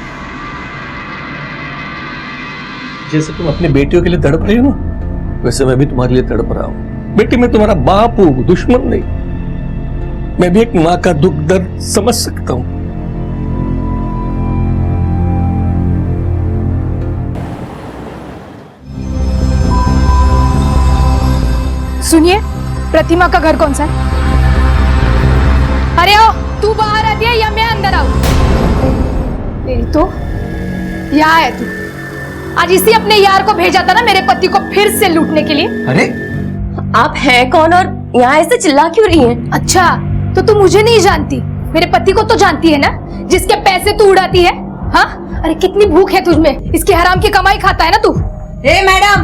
जैसे तुम अपनी बेटियों के लिए तड़प रहे हो ना, वैसे मैं भी तुम्हारे लिए तड़प रहा हूं। बेटी, मैं तुम्हारा बाप हूं, दुश्मन नहीं। मैं भी एक मां का दुख दर्द समझ सकता हूं।
सुनिए, प्रतिमा का घर कौन सा है? अरे ओ, तू बाहर आती है या मैं अंदर आऊं? तेरी तो यहाँ है तू। आज इसी अपने यार को भेजा था ना मेरे पति को फिर से लूटने के लिए।
अरे
आप हैं कौन और यहाँ ऐसे चिल्ला क्यों रही हैं?
अच्छा, तो तू मुझे नहीं जानती, मेरे पति को तो जानती है ना, जिसके पैसे तू उड़ाती है। हाँ, अरे कितनी भूख है तुझमें, इसकी हराम की कमाई खाता है ना तू।
ए मैडम,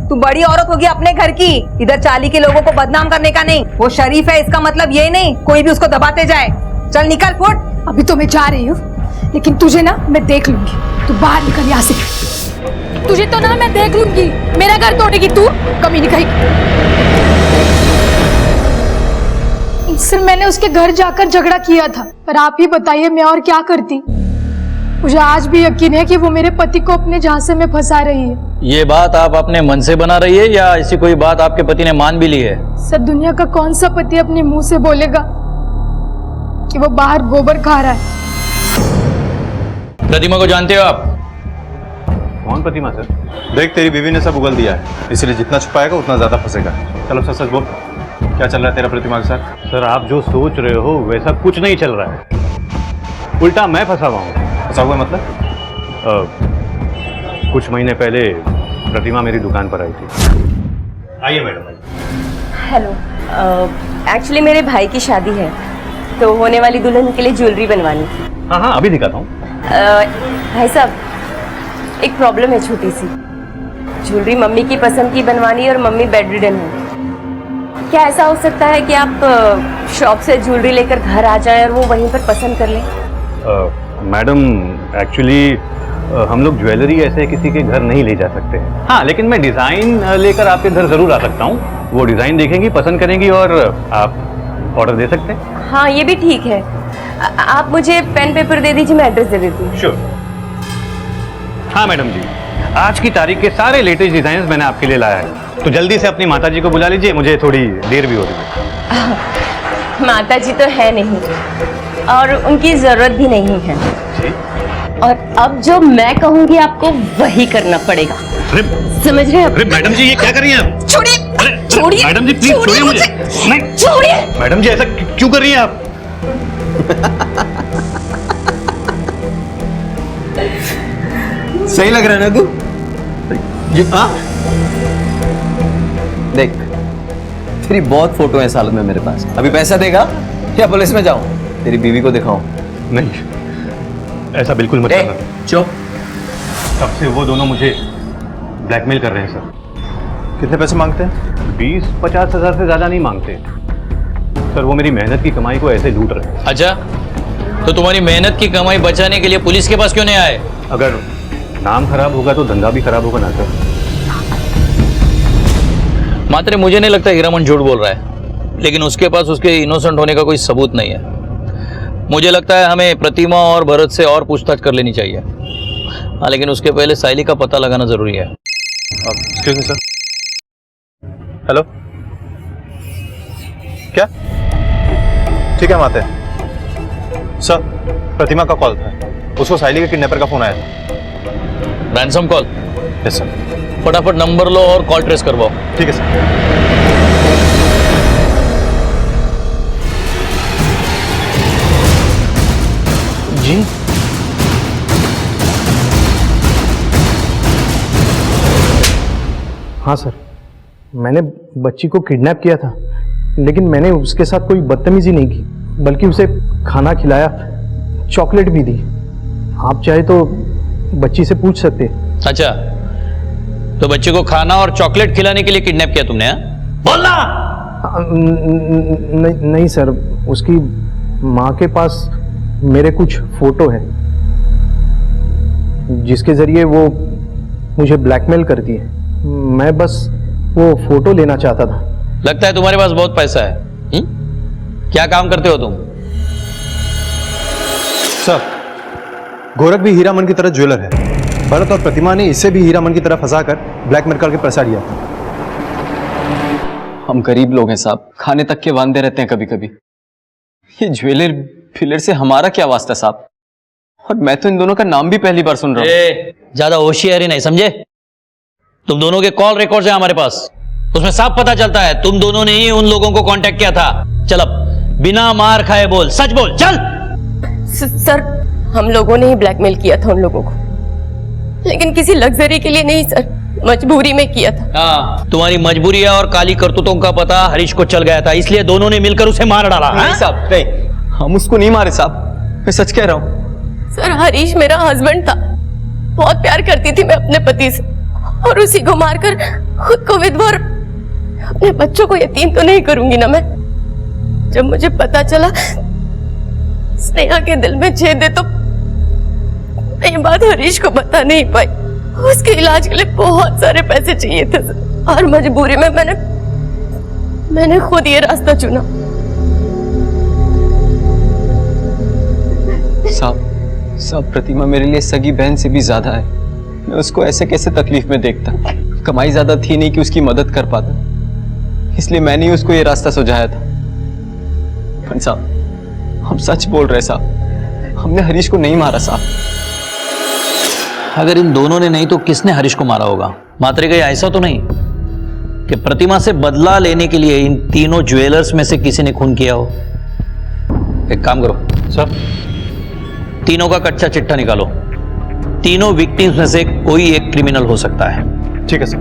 तू बड़ी औरत होगी अपने घर की, इधर चाली के लोगों को बदनाम करने का नहीं। वो शरीफ है, इसका मतलब ये नहीं कोई भी उसको दबाते जाए। चल निकल, फुट।
अभी तो मैं जा रही हूँ, लेकिन तुझे ना मैं देख लूंगी। तू बाहर निकल यहाँ से। तुझे तो ना मैं देख लूंगी। मेरा घर तोड़ेगी तू, कमी नहीं खाएगी। सर, मैंने उसके घर जाकर झगड़ा किया था, पर आप ही बताइए मैं और क्या करती। मुझे आज भी यकीन है कि वो मेरे पति को अपने झांसे में फंसा रही है।
ये बात आप अपने मन से बना रही है या ऐसी कोई बात आपके पति ने मान भी ली है?
सर, दुनिया का कौन सा पति अपने मुंह से बोलेगा कि वो बाहर गोबर खा रहा है?
प्रतिमा को जानते हो आप?
कौन प्रतिमा सर? देख, तेरी बीवी ने सब उगल दिया है, इसलिए जितना छुपाएगा उतना ज्यादा फंसेगा। चलो सच सच बोल, क्या चल रहा है तेरा प्रतिमा के साथ?
सर, आप जो सोच रहे हो वैसा कुछ नहीं चल रहा है, उल्टा मैं फंसा हुआ हूँ।
फंसा हुआ मतलब?
कुछ महीने पहले प्रतिमा मेरी दुकान पर आई थी। आइए मैडम।
हेलो, एक्चुअली मेरे भाई की शादी है, तो होने वाली दुल्हन के लिए ज्वेलरी बनवानी थी।
हाँ हाँ, अभी दिखाता हूँ।
भाई साहब, एक प्रॉब्लम है छोटी सी। ज्वेलरी मम्मी की पसंद की बनवानी और मम्मी बेड रिडन है। क्या ऐसा हो सकता है कि आप शॉप से ज्वेलरी लेकर घर आ जाएं और वो वहीं पर पसंद कर लें?
मैडम, एक्चुअली हम लोग ज्वेलरी ऐसे किसी के घर नहीं ले जा सकते हैं। हाँ, लेकिन मैं डिज़ाइन लेकर आपके घर ज़रूर आ सकता हूँ। वो डिज़ाइन देखेंगी, पसंद करेंगी और आप ऑर्डर दे सकते हैं।
हाँ, ये भी ठीक है। आप मुझे पेन पेपर दे दीजिए, मैं एड्रेस दे देती हूँ।
श्योर। हाँ मैडम जी, आज की तारीख के सारे लेटेस्ट डिज़ाइन मैंने आपके लिए लाया है, तो जल्दी से अपनी माताजी को बुला लीजिए, मुझे थोड़ी देर भी हो रही है।
माताजी तो है नहीं और उनकी जरूरत भी नहीं है। और अब जो मैं कहूंगी आपको वही करना पड़ेगा। समझ रहे हैं?
अरे मैडम जी, ये क्या कर रही हैं आप?
छोड़िए, छोड़िए
मैडम जी, प्लीज छोड़िए मुझे। नहीं,
छोड़िए।
मैडम जी, ऐसा क्यों कर रही हैं आप?
सही लग रहा है ना तू? हाँ, देख, तेरी बहुत फोटो है साल में मेरे पास। अभी पैसा देगा या पुलिस में जाऊं? तेरी बीवी को दिखाऊं?
नहीं, ऐसा बिल्कुल मत करना।
चुप।
तब से वो दोनों मुझे ब्लैकमेल कर रहे हैं सर।
कितने पैसे मांगते हैं?
20-50 हज़ार से ज्यादा नहीं मांगते सर। वो मेरी मेहनत की कमाई को ऐसे लूट रहे हैं।
अच्छा, तो तुम्हारी मेहनत की कमाई बचाने के लिए पुलिस के पास क्यों नहीं आए?
अगर नाम खराब होगा तो धंधा भी खराब होगा ना सर।
मात्र मुझे नहीं लगता हीरामन झूठ बोल रहा है, लेकिन उसके पास उसके इनोसेंट होने का कोई सबूत नहीं है। मुझे लगता है हमें प्रतिमा और भरत से और पूछताछ कर लेनी चाहिए। हाँ, लेकिन उसके पहले साइली का पता लगाना जरूरी है।
Excuse me sir. हेलो, क्या? ठीक है, हम आते हैं। सर, प्रतिमा का कॉल था, उसको साइली के किडनैपर का फोन आया था।
Ransom call?
Yes sir.
फटाफट नंबर लो और कॉल ट्रेस करवाओ।
ठीक है सर।
जी, हाँ सर, मैंने बच्ची को किडनैप किया था, लेकिन मैंने उसके साथ कोई बदतमीजी नहीं की, बल्कि उसे खाना खिलाया, चॉकलेट भी दी। आप चाहे तो बच्ची से पूछ सकते हैं।
अच्छा, तो बच्चे को खाना और चॉकलेट खिलाने के लिए किडनैप किया तुमने? बोलना।
नहीं सर, उसकी माँ के पास मेरे कुछ फोटो है जिसके जरिए वो मुझे ब्लैकमेल करती है। मैं बस वो फोटो लेना चाहता था।
लगता है तुम्हारे पास बहुत पैसा है। क्या काम करते हो तुम?
सर, गोरख भी हीरामन की तरह ज्वेलर है। भरत और प्रतिमा ने इसे भी हीरामन की तरह फंसाकर ब्लैकमेल करके पैसा लिया था।
हम गरीब लोग हैं साहब, खाने तक के वांदे रहते हैं कभी कभी। ये ज्वेलर फिलर से हमारा क्या वास्ता साहब? और मैं तो इन दोनों का नाम भी पहली बार सुन रहा हूँ।
ज्यादा होशियारी नहीं, समझे? तुम दोनों के कॉल रिकॉर्ड्स हैं हमारे पास, उसमें साफ पता चलता है तुम दोनों ने ही उन लोगों को कांटेक्ट किया था। चल अब बिना मार खाए बोल, सच बोल, चल।
सर, हम लोगों ने ही ब्लैकमेल किया था उन लोगों को, लेकिन किसी लग्जरी के लिए नहीं सर, मजबूरी में किया था।
हाँ, तुम्हारी मजबूरी है और काली करतूतों का पता हरीश को चल गया था, इसलिए दोनों ने मिलकर उसे मार डाला।
नहीं साहब, नहीं, हम उसको नहीं मारे साहब, मैं सच कह रहा हूँ।
सर, हरीश मेरा हस्बैंड था, बहुत प्यार करती थी मैं अपने पति से, और उसी को मारकर खुद को विधवा और अपने बच्चों को यतीम तो नहीं करूंगी ना मैं। जब मुझे पता चला स्नेहा के दिल में छेद है तो मैं ये बात हरीश को बता नहीं पाई। उसके इलाज के लिए बहुत सारे पैसे चाहिए थे सर, और मजबूरी में मैंने खुद ये रास्ता चुना।
साहब, प्रतिमा मेरे लिए सगी बहन से भी ज्यादा है। मैं उसको ऐसे कैसे तकलीफ में देखता? कमाई ज्यादा थी नहीं कि उसकी मदद कर पाता, इसलिए मैंने ही उसको ये रास्ता सुझाया था। पर साहब, हम सच बोल रहे साहब, हमने हरीश को नहीं मारा साहब।
अगर इन दोनों ने नहीं तो किसने हरीश को मारा होगा? मात्रे कहीं ऐसा तो नहीं कि प्रतिमा से बदला लेने के लिए इन तीनों ज्वेलर्स में से किसी ने खून किया हो? एक काम करो
सर,
तीनों का कच्चा चिट्ठा निकालो। तीनों विक्टिम्स में से कोई एक क्रिमिनल हो सकता है।
ठीक है सर।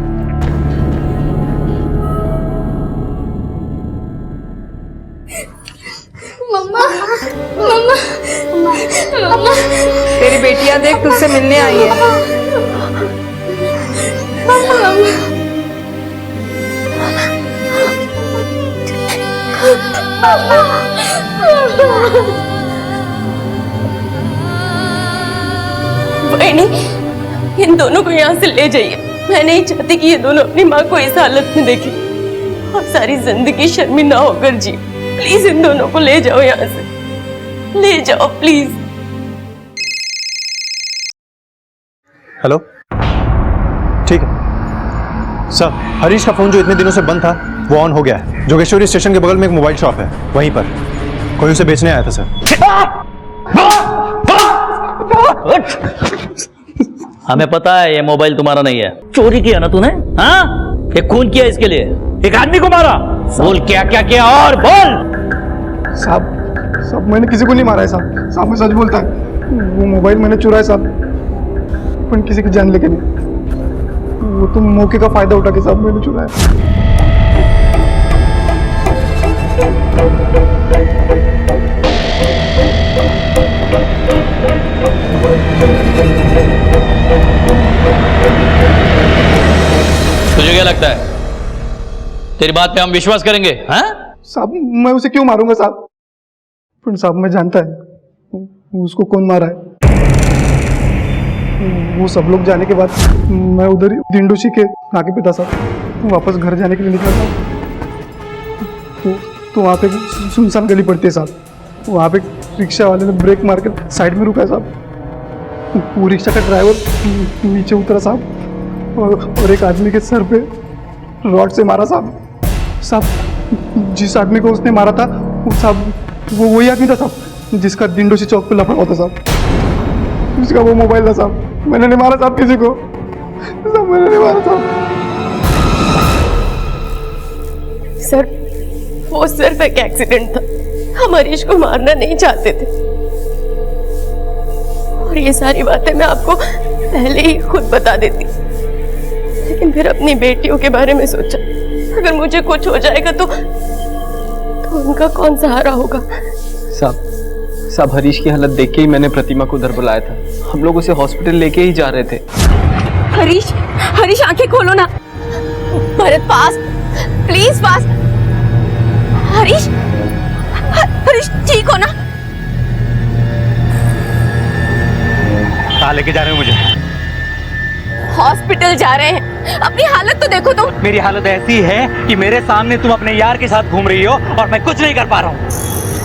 मम्मा, मम्मा, मम्मा,
तेरी बेटियां देख तुझसे मिलने आई है।
बहनी, इन दोनों को यहाँ से ले जाइए। मैं नहीं चाहती कि ये दोनों अपनी माँ को इस हालत में देखें और सारी जिंदगी शर्मिंदा होकर जी। प्लीज इन दोनों को ले जाओ यहाँ से, ले जाओ प्लीज।
हेलो, ठीक है सर। हरीश का फोन जो इतने दिनों से बंद था वो ऑन हो गया है। जोगेश्वरी स्टेशन के बगल में एक मोबाइल शॉप है, वहीं पर कोई उसे बेचने आया था सर।
हमें पता है ये मोबाइल तुम्हारा नहीं है। चोरी किया ना तूने? हाँ, ये खून किया इसके लिए, एक आदमी को मारा। बोल क्या क्या किया और बोल।
साहब, मैंने किसी को नहीं मारा है साहब, मैं सच बोलता है। वो मोबाइल मैंने चुराया साहब, पर किसी की जान लेके नहीं। वो तो मौके का फायदा उठा के साहब मैंने चुराया।
तुझे क्या लगता है तेरी बात पे हम विश्वास करेंगे? हाँ
साहब, मैं उसे क्यों मारूंगा साहब? पर साहब, मैं जानता है उसको कौन मारा है। वो सब लोग जाने के बाद मैं उधर दिंडोशी के नाके पे था साहब, वापस घर जाने के लिए निकला था। तो वहाँ पे सुनसान गली पड़ती है साहब, वहाँ पे रिक्शा वाले ने ब्रेक मार कर साइड में रुका है साहब। वो रिक्शा का ड्राइवर नीचे उतरा साहब और एक आदमी के सर पे रॉड से मारा साहब। जिस आदमी को उसने मारा था वो साहब वो वही आदमी था साहब जिसका डिंडोशी चौक पे लफड़ा होता साहब। उसका वो मोबाइल था साहब। मैंने नहीं मारा साहब किसी को, साहब मैंने नहीं मारा साहब।
सर वो सिर्फ एक एक्सीडेंट था, हम हरीश को मारना नहीं चाहते थे। और ये सारी बातें मैं आपको पहले ही खुद बता देती, लेकिन फिर अपनी बेटियों के बारे में सोचा, अगर मुझे कुछ हो जाएगा तो उनका कौन सहारा होगा।
साहब हरीश की हालत देख के ही मैंने प्रतिमा को उधर बुलाया था। हम लोग उसे हॉस्पिटल लेके ही जा रहे थे।
हरीश आंखें खोलो ना। Bharat fast, please fast. Harish ठीक हो ना?
कहाँ लेके जा रहे हो मुझे?
हॉस्पिटल जा रहे हैं। अपनी हालत तो देखो तुम।
मेरी हालत ऐसी है कि मेरे सामने तुम अपने यार के साथ घूम रही हो और मैं कुछ नहीं कर पा रहा हूँ।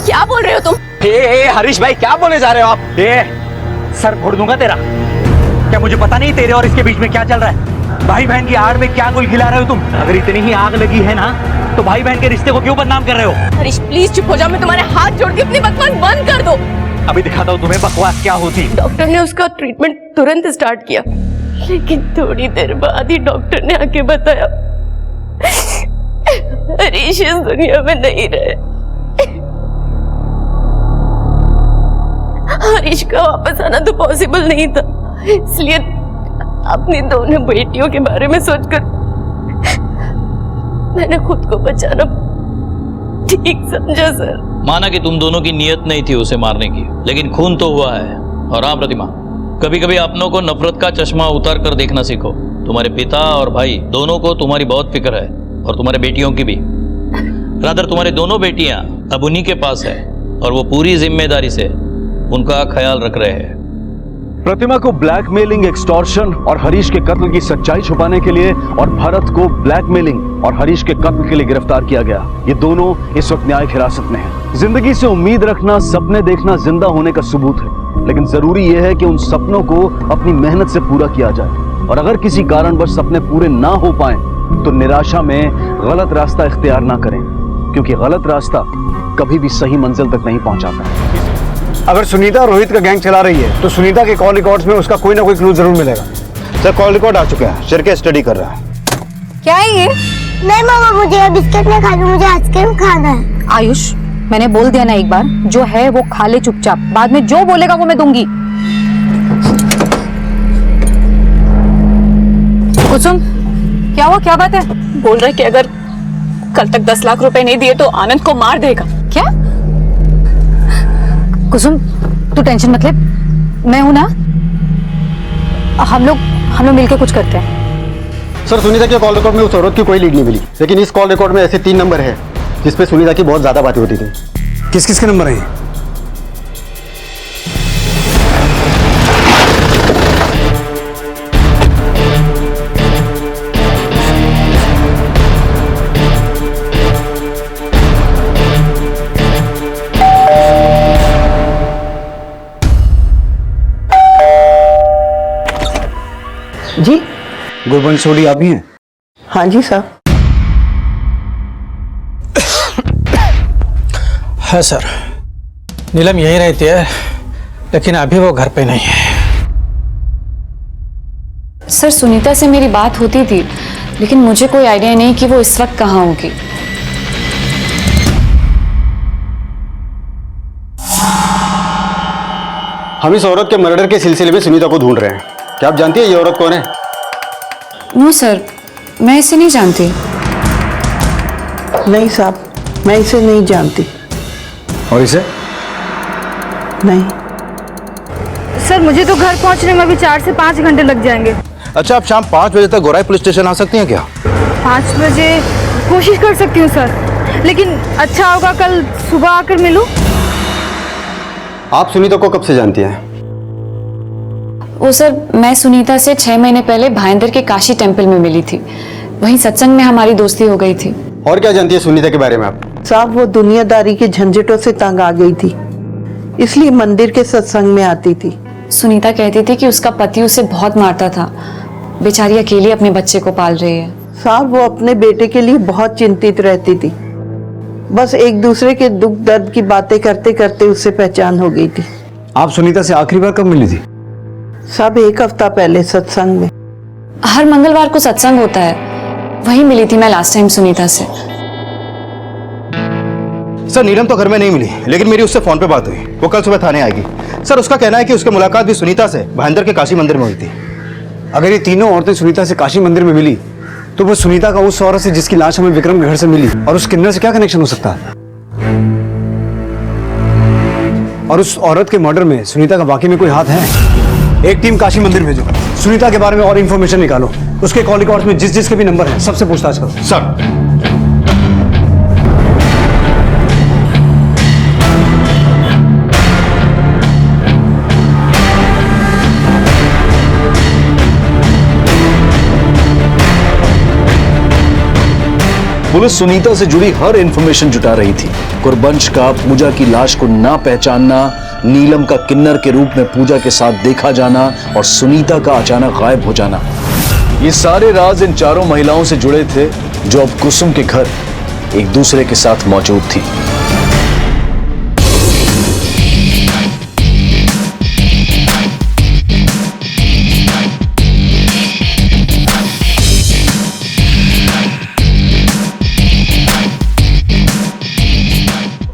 क्या बोल रहे हो तुम?
हरीश भाई क्या बोले जा रहे हो आप? सर फोड़ दूंगा तेरा। क्या मुझे पता नहीं तेरे और इसके बीच में क्या चल रहा है? भाई बहन की आड़ में क्या गुल खिला रहे हो तुम? अगर इतनी ही आग लगी है ना तो भाई बहन के रिश्ते को क्यों बदनाम कर रहे हो?
हरीश प्लीज चुप हो जाओ, मैं तुम्हारे हाथ जोड़ के अपनी बकवास बंद कर दो।
अभी दिखाता हूँ तुम्हें बकवास क्या होती।
डॉक्टर ने उसका ट्रीटमेंट तुरंत स्टार्ट किया, लेकिन थोड़ी देर बाद ही डॉक्टर ने आके बताया हरीश इस दुनिया में नहीं रहे। हरीश का वापस आना तो पॉसिबल नहीं था, इसलिए अपनी दोनों बेटियों के बारे में सोचकर मैंने खुद को बचाना ठीक समझा सर।
माना कि तुम दोनों की नियत नहीं थी उसे मारने की, लेकिन खून तो हुआ है। और हाँ प्रतिमा, कभी कभी अपनों को नफरत का चश्मा उतार कर देखना सीखो। तुम्हारे पिता और भाई दोनों को तुम्हारी बहुत फिक्र है, और तुम्हारे बेटियों की भी। रादर तुम्हारी दोनों बेटियां अब उन्हीं के पास है और वो पूरी जिम्मेदारी से उनका ख्याल रख रहे हैं।
प्रतिमा को ब्लैकमेलिंग, एक्सटॉर्शन और हरीश के कत्ल की सच्चाई छुपाने के लिए और भरत को ब्लैकमेलिंग और हरीश के कत्ल के लिए गिरफ्तार किया गया। ये दोनों इस वक्त न्यायिक हिरासत में हैं। जिंदगी से उम्मीद रखना, सपने देखना जिंदा होने का सबूत है, लेकिन जरूरी यह है कि उन सपनों को अपनी मेहनत से पूरा किया जाए। और अगर किसी कारणवश सपने पूरे ना हो पाए तो निराशा में गलत रास्ता इख्तियार ना करें, क्योंकि गलत रास्ता कभी भी सही मंजिल तक नहीं पहुंचाता।
अगर सुनीता रोहित का गैंग चला रही है तो सुनीता के कॉल रिकॉर्ड्स में उसका कोई ना कोई क्लू जरूर मिलेगा। सर कॉल रिकॉर्ड आ चुका है, शर के स्टडी कर रहा है।
क्या है ये? नहीं मामा, मुझे ये बिस्किट नहीं खाना, मुझे आइसक्रीम खाना है।
आयुष, मैंने बोल दिया ना एक बार, जो है वो खा ले चुपचाप, बाद में जो बोलेगा वो मैं दूंगी। कुसुम, क्या हुआ, क्या बात है?
बोल रहे कि अगर कल तक 10 लाख रुपए नहीं दिए तो आनंद को मार देगा।
क्या? कुसुम तू टेंशन मत ले, मैं हूं ना, हम लोग मिलके कुछ करते हैं।
सर सुनीता के कॉल रिकॉर्ड में उस औरत की कोई लीड नहीं मिली, लेकिन इस कॉल रिकॉर्ड में ऐसे 3 नंबर है जिसपे सुनीता की बहुत ज्यादा बातें होती थी।
किस किस के नंबर हैं?
जी
गुरबंश सोडी आप ही हैं?
हाँ जी सर।
है सर, नीलम यहीं रहती है, लेकिन अभी वो घर पे नहीं है।
सर सुनीता से मेरी बात होती थी, लेकिन मुझे कोई आइडिया नहीं कि वो इस वक्त कहाँ होगी।
हम इस औरत के मर्डर के सिलसिले में सुनीता को ढूंढ रहे हैं। क्या आप जानती है ये औरत कौन है?
नो सर, मैं इसे नहीं जानती।
नहीं साहब, मैं इसे नहीं जानती।
और इसे?
नहीं
सर, मुझे तो घर पहुंचने में अभी 4 से 5 घंटे लग जाएंगे।
अच्छा, आप शाम 5 बजे तक गोराई पुलिस स्टेशन आ सकती हैं क्या?
5 बजे कोशिश कर सकती हूँ सर, लेकिन अच्छा होगा कल सुबह आकर मिलूं।
आप सुनीता को कब से जानती हैं?
वो सर, मैं सुनीता से 6 महीने पहले भाईंदर के काशी टेम्पल में मिली थी, वहीं सत्संग में हमारी दोस्ती हो गई थी।
और क्या जानती है सुनीता के बारे में आप?
साहब वो दुनियादारी के झंझटों से तंग आ गई थी, इसलिए मंदिर के सत्संग में आती थी।
सुनीता कहती थी कि उसका पति उसे बहुत मारता था। बेचारी अकेली अपने बच्चे को पाल रही है।
साहब वो अपने बेटे के लिए बहुत चिंतित रहती थी। बस एक दूसरे के दुख दर्द की बातें करते करते उससे पहचान हो गई थी।
आप सुनीता से आखिरी बार कब मिली थी?
सब 1 हफ्ता पहले सत्संग में।
हर मंगलवार को सत्संग होता है, वहीं मिली थी मैं लास्ट टाइम सुनीता से।
सर नीलम तो घर में नहीं मिली, लेकिन मेरी उससे फोन पे बात हुई। वो कल सुबह थाने आएगी। सर उसका कहना है कि उसकी मुलाकात भी सुनीता से भाईंदर के काशी मंदिर में हुई थी।
अगर ये तीनों औरतें सुनीता से काशी मंदिर में मिली तो वो सुनीता का उस औरत से जिसकी लाश हमें विक्रम के घर से मिली और उस किन्नर से क्या कनेक्शन हो सकता है? और उस औरत के मर्डर में सुनीता का वाकई में कोई हाथ है? एक टीम काशी मंदिर भेजो, सुनीता के बारे में और इंफॉर्मेशन निकालो। उसके कॉल रिकॉर्ड्स में जिस जिसके भी नंबर हैं सबसे पूछताछ करो।
सर
पुलिस सुनीता से जुड़ी हर इंफॉर्मेशन जुटा रही थी। गुरबंश का पूजा की लाश को ना पहचानना, नीलम का किन्नर के रूप में पूजा के साथ देखा जाना और सुनीता का अचानक गायब हो जाना, ये सारे राज इन चारों महिलाओं से जुड़े थे जो अब कुसुम के घर एक दूसरे के साथ मौजूद थी।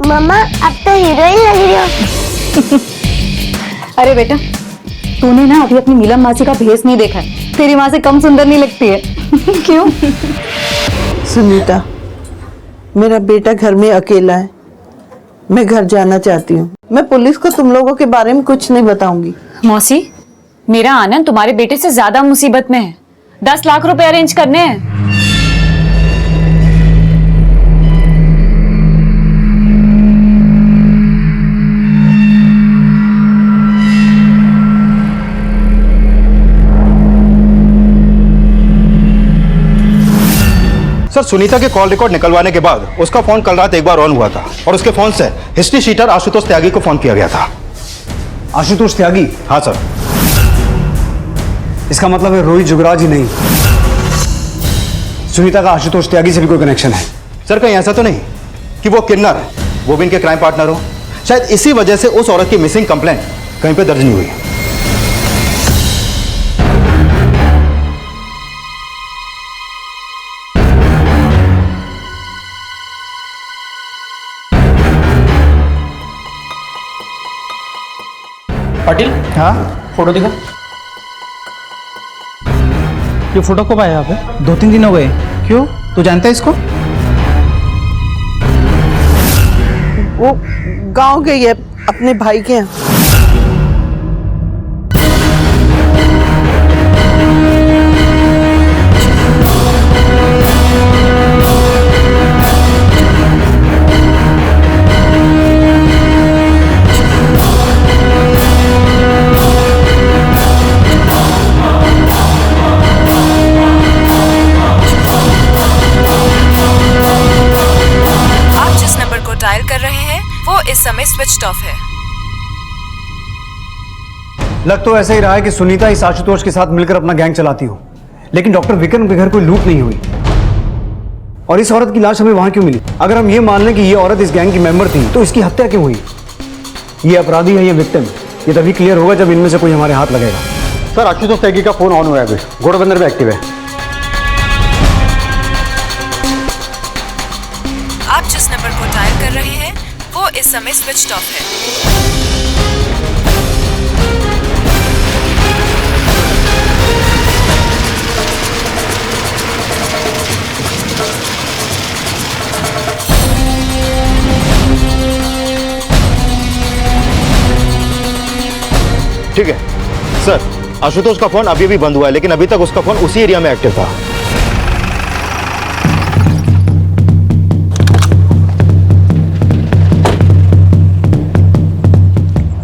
मम्मा अब तो हीरोइन लग रही हो।
अरे बेटा, तूने ना अभी अपनी नीलम मासी का भेस नहीं देखा है। तेरी माँ से कम सुंदर नहीं लगती है। क्यों?
सुनीता, मेरा बेटा घर में अकेला है। मैं घर जाना चाहती हूँ। मैं पुलिस को तुम लोगों के बारे में कुछ नहीं बताऊंगी।
मौसी, मेरा आनंद तुम्हारे बेटे से ज्यादा मुसीबत में है। 10 लाख रुपए अरेंज करने हैं।
सर सुनीता के कॉल रिकॉर्ड निकलवाने के बाद उसका फोन कल रात एक बार ऑन हुआ था और उसके फोन से हिस्ट्री शीटर आशुतोष त्यागी को फोन किया गया था।
आशुतोष त्यागी?
हाँ सर।
इसका मतलब है रोहित जुगराज ही नहीं, सुनीता का आशुतोष त्यागी से भी कोई कनेक्शन है?
सर कहीं ऐसा तो नहीं कि वो किन्नर वो भी इनके क्राइम पार्टनर हो? शायद इसी वजह से उस औरत की मिसिंग कंप्लेंट कहीं पे दर्ज नहीं हुई।
पाटिल,
हाँ
फोटो दिखा।
ये फोटो कब आया यहाँ पे? 2-3 दिन हो गए। क्यों, तू जानता है इसको?
वो गांव गई है अपने भाई के यहाँ।
डायल कर रहे हैं वो इस समय स्विच्ड ऑफ है।
लग तो ऐसा ही रहा है कि सुनीता इस आशुतोष के साथ मिलकर अपना गैंग चलाती हो, लेकिन डॉक्टर विक्रम के घर कोई लूट नहीं हुई। और इस औरत की लाश हमें वहां क्यों मिली? अगर हम ये मान लें कि ये औरत इस गैंग की मेंबर थी तो इसकी हत्या क्यों हुई? ये अपराधी है, ये विक्टिम, ये तभी क्लियर होगा जब इनमें से कोई हमारे हाथ लगेगा।
सर आशुतोष त्यागी का फोन ऑन हुआ है, अभी घोड़बंदर में एक्टिव है।
आप जिस नंबर को डायल कर रहे हैं वो इस समय स्विच्ड ऑफ है।
ठीक है सर, आशुतोष का फोन अभी भी बंद हुआ है, लेकिन अभी तक उसका फोन उसी एरिया में एक्टिव था।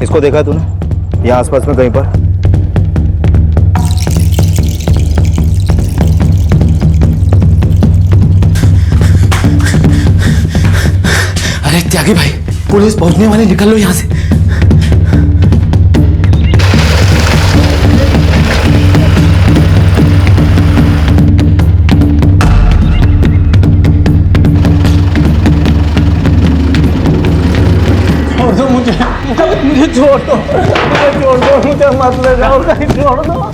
इसको देखा तूने यहाँ आसपास में कहीं पर?
अरे त्यागी भाई, पुलिस पहुंचने वाली, निकल लो यहाँ से।
मुझे छोड़ दो, मुझे मत ले जाओ, कहीं छोड़ दो।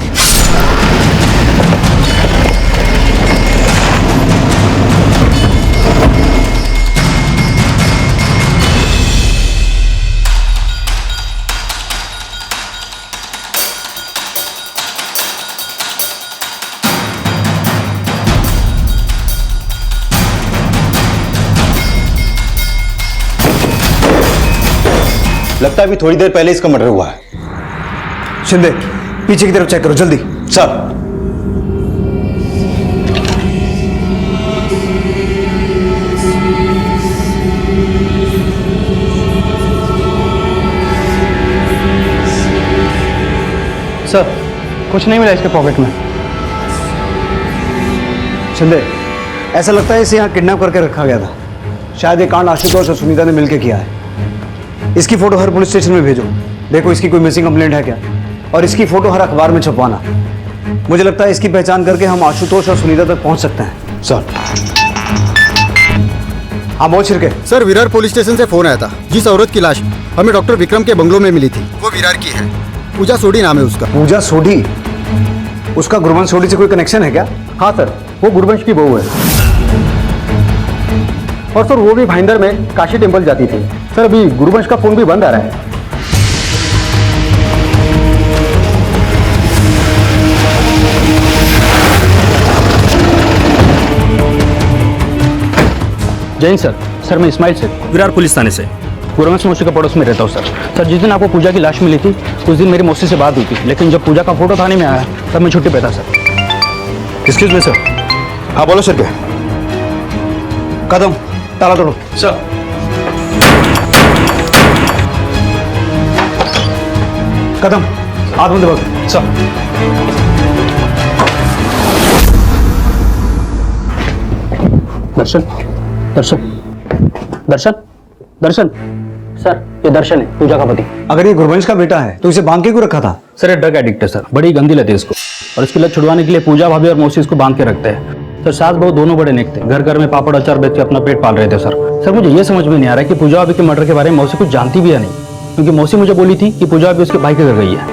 लगता है अभी थोड़ी देर पहले इसका मर्डर हुआ है। शिंदे, पीछे की तरफ चेक करो जल्दी। सर।
सर, कुछ नहीं मिला इसके पॉकेट में। शिंदे, ऐसा लगता है इसे यहाँ किडनैप करके रखा गया था। शायद ये कांड आशुतोष और सुनीता ने मिलकर किया है। इसकी फोटो हर पुलिस स्टेशन में भेजो। देखो इसकी कोई मिसिंग कंप्लेंट है क्या, और इसकी फोटो हर अखबार में छपवाना। मुझे लगता है इसकी पहचान करके हम आशुतोष और सुनीता तक पहुंच सकते हैं। सर। हाँ बोल छिरके।
सर, विरार पुलिस स्टेशन से फोन आया था। जिस औरत की लाश हमें डॉक्टर विक्रम के बंगलों में मिली थी वो विरार की है। पूजा सोडी नाम है उसका।
पूजा सोडी? उसका गुरवंश सोडी से कोई कनेक्शन है क्या?
हाँ सर, वो गुरवंश की बहू है। और सर वो भी भाईंदर में काशी टेम्पल जाती थी। सर अभी गुरुवंश का फोन भी बंद आ रहा है।
जैन सर। सर मैं इस्माइल से, विरार पुलिस थाने से, गुरवंश मौसी का पड़ोस में रहता हूँ सर। सर जिस दिन आपको पूजा की लाश मिली थी उस दिन मेरी मौसी से बात हुई थी, लेकिन जब पूजा का फोटो थाने में आया तब मैं छुट्टी पे था सर।
Excuse me sir. हाँ बोलो सर। कदम ताला तोड़ो।
सर।
कदम हाथ में दबा सर।
दर्शन, दर्शन, दर्शन, दर्शन। सर ये दर्शन है, पूजा का पति।
अगर ये गुरवंश का बेटा है तो इसे बांध के क्यों रखा था?
सर ये ड्रग एडिक्ट है सर, बड़ी गंदी लत है इसको, और इसकी लत छुड़वाने के लिए पूजा भाभी और मौसी इसको बांध के रखते हैं। सर सास बहू दोनों बड़े नेक थे, घर घर में पापड़ अचार बेच के अपना पेट पाल रहे थे सर। सर मुझे ये समझ में नहीं आ रहा है कि पूजा भाभी के मर्डर के बारे में मौसी कुछ जानती भी या नहीं, क्योंकि मौसी मुझे बोली थी कि पूजा भाभी उसके भाई के घर गई है।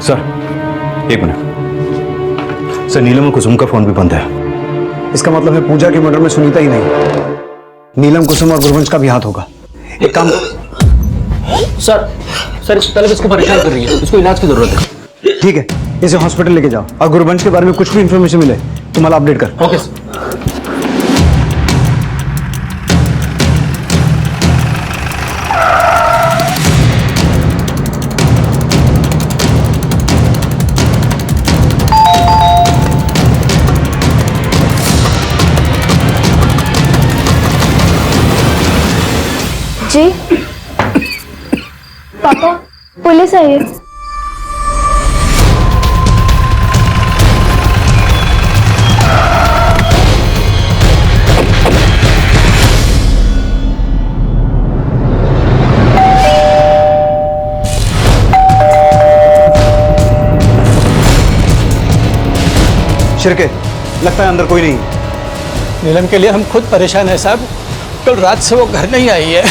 सर एक मिनट। सर नीलम और कुसुम का फोन भी बंद है। इसका मतलब है पूजा के मर्डर में सुनीता ही नहीं, नीलम, कुसुम और गुरवंश का भी हाथ होगा। एक काम
सर, सर इस तलब इसको परेशान कर रही है, इसको इलाज की जरूरत है।
ठीक है, इसे हॉस्पिटल लेके जाओ, और गुरवंश के बारे में कुछ भी इंफॉर्मेशन मिले तो मला अपडेट कर।
Okay sir.
जी पापा, पुलिस आई है।
शिरके, लगता है अंदर कोई नहीं।
नीलम के लिए हम खुद परेशान है साहब, कल रात से वो घर नहीं आई है।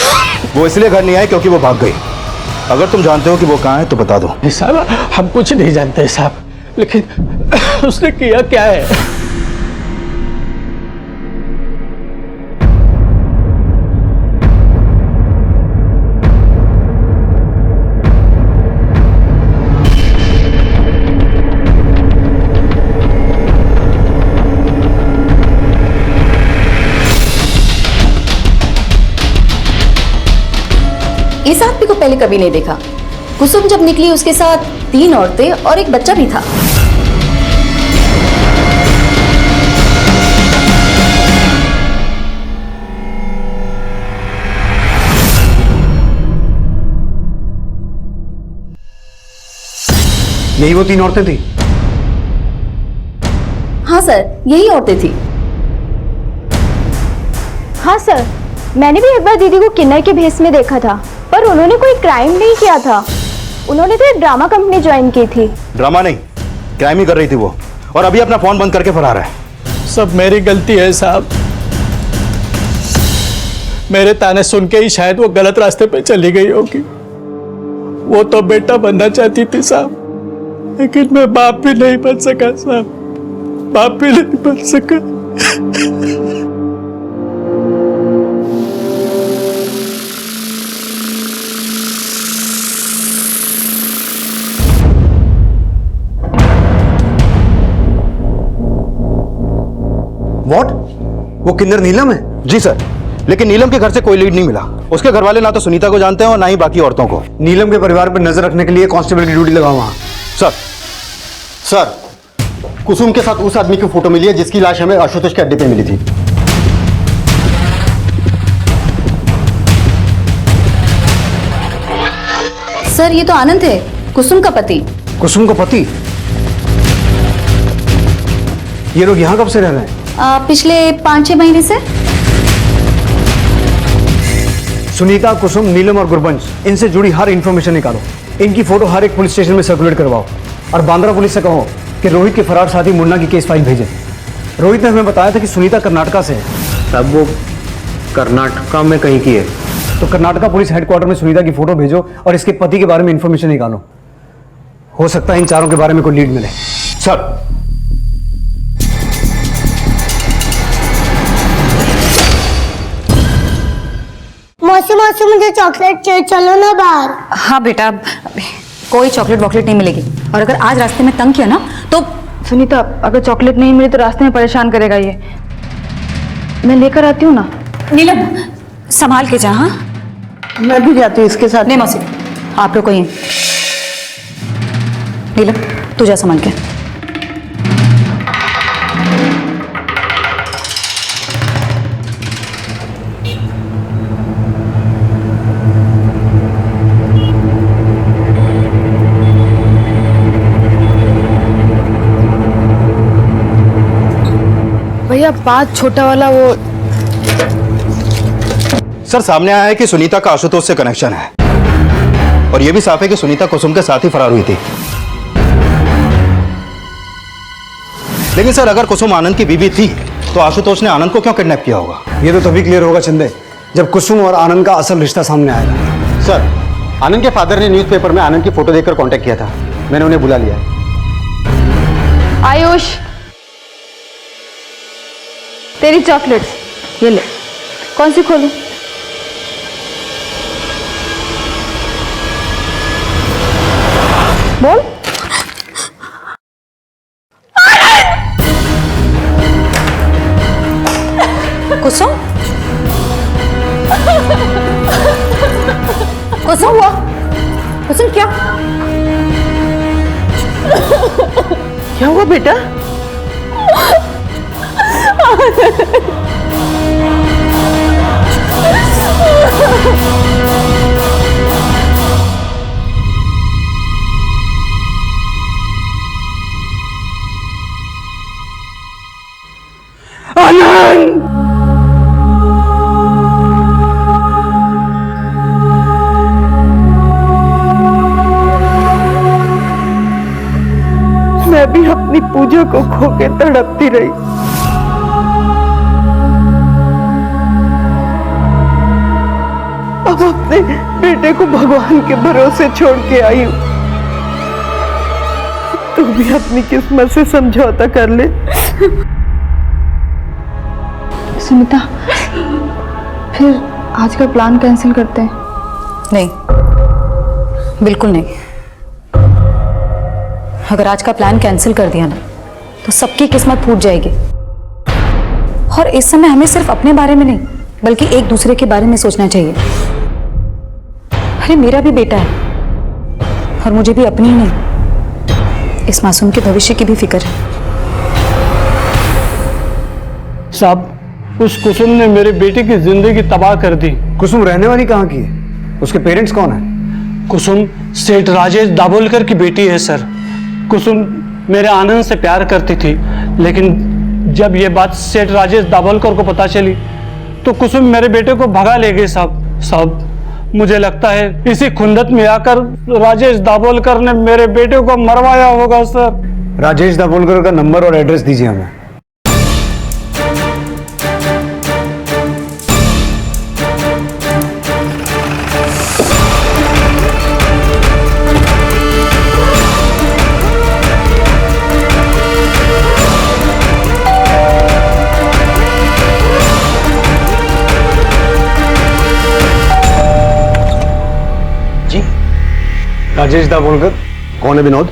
वो इसलिए घर नहीं आई क्योंकि वो भाग गई। अगर तुम जानते हो कि वो कहाँ है तो बता दो।
साहब हम कुछ नहीं जानते साहब, लेकिन उसने किया क्या है?
इस आदमी को पहले कभी नहीं देखा। कुसुम जब निकली उसके साथ 3 औरतें और एक बच्चा भी था।
यही वो 3 औरतें थी?
हाँ सर, यही औरतें थी।
हाँ सर, मैंने भी एक बार दीदी को किन्नर के भेस में देखा था, पर उन्होंने कोई क्राइम नहीं किया था। उन्होंने तो एक ड्रामा कंपनी ज्वाइन की थी।
ड्रामा नहीं, क्राइम ही कर रही थी वो, और अभी अपना फोन बंद करके फरार है।
सब मेरी गलती है साहब, मेरे ताने सुन के ही शायद वो गलत रास्ते पे चली गई होगी।
वो तो बेटा बनना चाहती थी साहब, लेकिन मैं बाप भी नहीं बन सका साहब, बाप भी नहीं बन सका।
व्हाट? वो किन्नर नीलम है? जी सर, लेकिन नीलम के घर से कोई लीड नहीं मिला। उसके घर वाले ना तो सुनीता को जानते हैं और ना ही बाकी औरतों को।
नीलम के परिवार पर नजर रखने के लिए कांस्टेबल की ड्यूटी लगाओ वहां।
सर, कुसुम के साथ उस आदमी की फोटो मिली है जिसकी लाश हमें आशुतोष के अड्डे पे मिली थी।
सर ये तो आनंद है, कुसुम का पति।
कुसुम का पति? ये लोग यहाँ कब से रह रहे हैं?
पिछले 5-6 महीने से।
सुनीता, कुसुम, नीलम और गुरबंश, इनसे जुड़ी हर इंफॉर्मेशन निकालो। इनकी फोटो हर एक पुलिस स्टेशन में सर्कुलेट करवाओ और बांद्रा पुलिस से कहो कि रोहित के फरार साथी मुन्ना की केस फाइल भेजें। रोहित ने हमें बताया था कि सुनीता कर्नाटका से है।
साहब वो कर्नाटका में कहीं की है?
तो कर्नाटका पुलिस हेडक्वार्टर में सुनीता की फोटो भेजो और इसके पति के बारे में इंफॉर्मेशन निकालो। हो सकता है इन चारों के बारे में कोई लीड मिले।
सर,
मौसी मौसी मुझे चॉकलेट चाहिए, चलो ना बाहर।
हाँ बेटा, कोई चॉकलेट वॉकलेट नहीं मिलेगी, और अगर आज रास्ते में तंग किया ना तो।
सुनीता, अगर चॉकलेट नहीं मिली तो रास्ते में परेशान करेगा ये। मैं लेकर आती हूँ ना।
नीलम संभाल के जा। हाँ
मैं भी जाती हूँ इसके साथ।
नहीं मौसी, आप लोग को ही। नीलम तू जा संभाल के।
भैया बात छोटा वाला वो।
सर सामने आया है कि सुनीता का आशुतोष से कनेक्शन है, और यह भी साफ है कि सुनीता कुसुम के साथ ही फरार हुई थी। लेकिन सर अगर कुसुम आनंद की बीवी थी तो आशुतोष ने आनंद को क्यों किडनैप किया होगा?
ये तो तभी क्लियर होगा चंदे जब कुसुम और आनंद का असल रिश्ता सामने आएगा।
सर, आनंद के फादर ने न्यूज़पेपर में आनंद की फोटो देखकर कांटेक्ट किया था। मैंने उन्हें बुला लिया।
आयुष, तेरी चॉकलेट्स ये ले। कौन सी खोलूं? बोल।
कुसुम, कुसुम हुआ? कुसुम क्या
क्या हुआ बेटा?
आनंद!
मैं भी अपनी पूजा को खो के तड़पती रही। अब अपने बेटे को भगवान के भरोसे छोड़ के आई हूँ। तू भी अपनी किस्मत से समझौता कर ले।
सुनीता, फिर आज का प्लान कैंसिल करते हैं?
नहीं, बिल्कुल नहीं। अगर आज का प्लान कैंसिल कर दिया ना तो सबकी किस्मत फूट जाएगी। और इस समय हमें सिर्फ अपने बारे में नहीं बल्कि एक दूसरे के बारे में सोचना चाहिए। अरे मेरा भी बेटा है और मुझे भी अपनी ही नहीं, इस मासूम के भविष्य की भी फिक्र है।
साहब, उस कुसुम ने मेरे बेटे की जिंदगी तबाह कर दी।
कुसुम रहने वाली कहाँ की है? उसके पेरेंट्स कौन है?
कुसुम सेठ राजेश दाभोलकर की बेटी है सर। कुसुम मेरे आनंद से प्यार करती थी, लेकिन जब ये बात सेठ राजेश दाभोलकर को पता चली तो कुसुम मेरे बेटे को भगा ले गई साहब। मुझे लगता है इसी खुंदत में आकर राजेश दाभोलकर ने मेरे बेटे को मरवाया होगा सर।
राजेश दाभोलकर का नंबर और एड्रेस दीजिए हमें। राजेश दाभोलकर।
कौन है विनोद?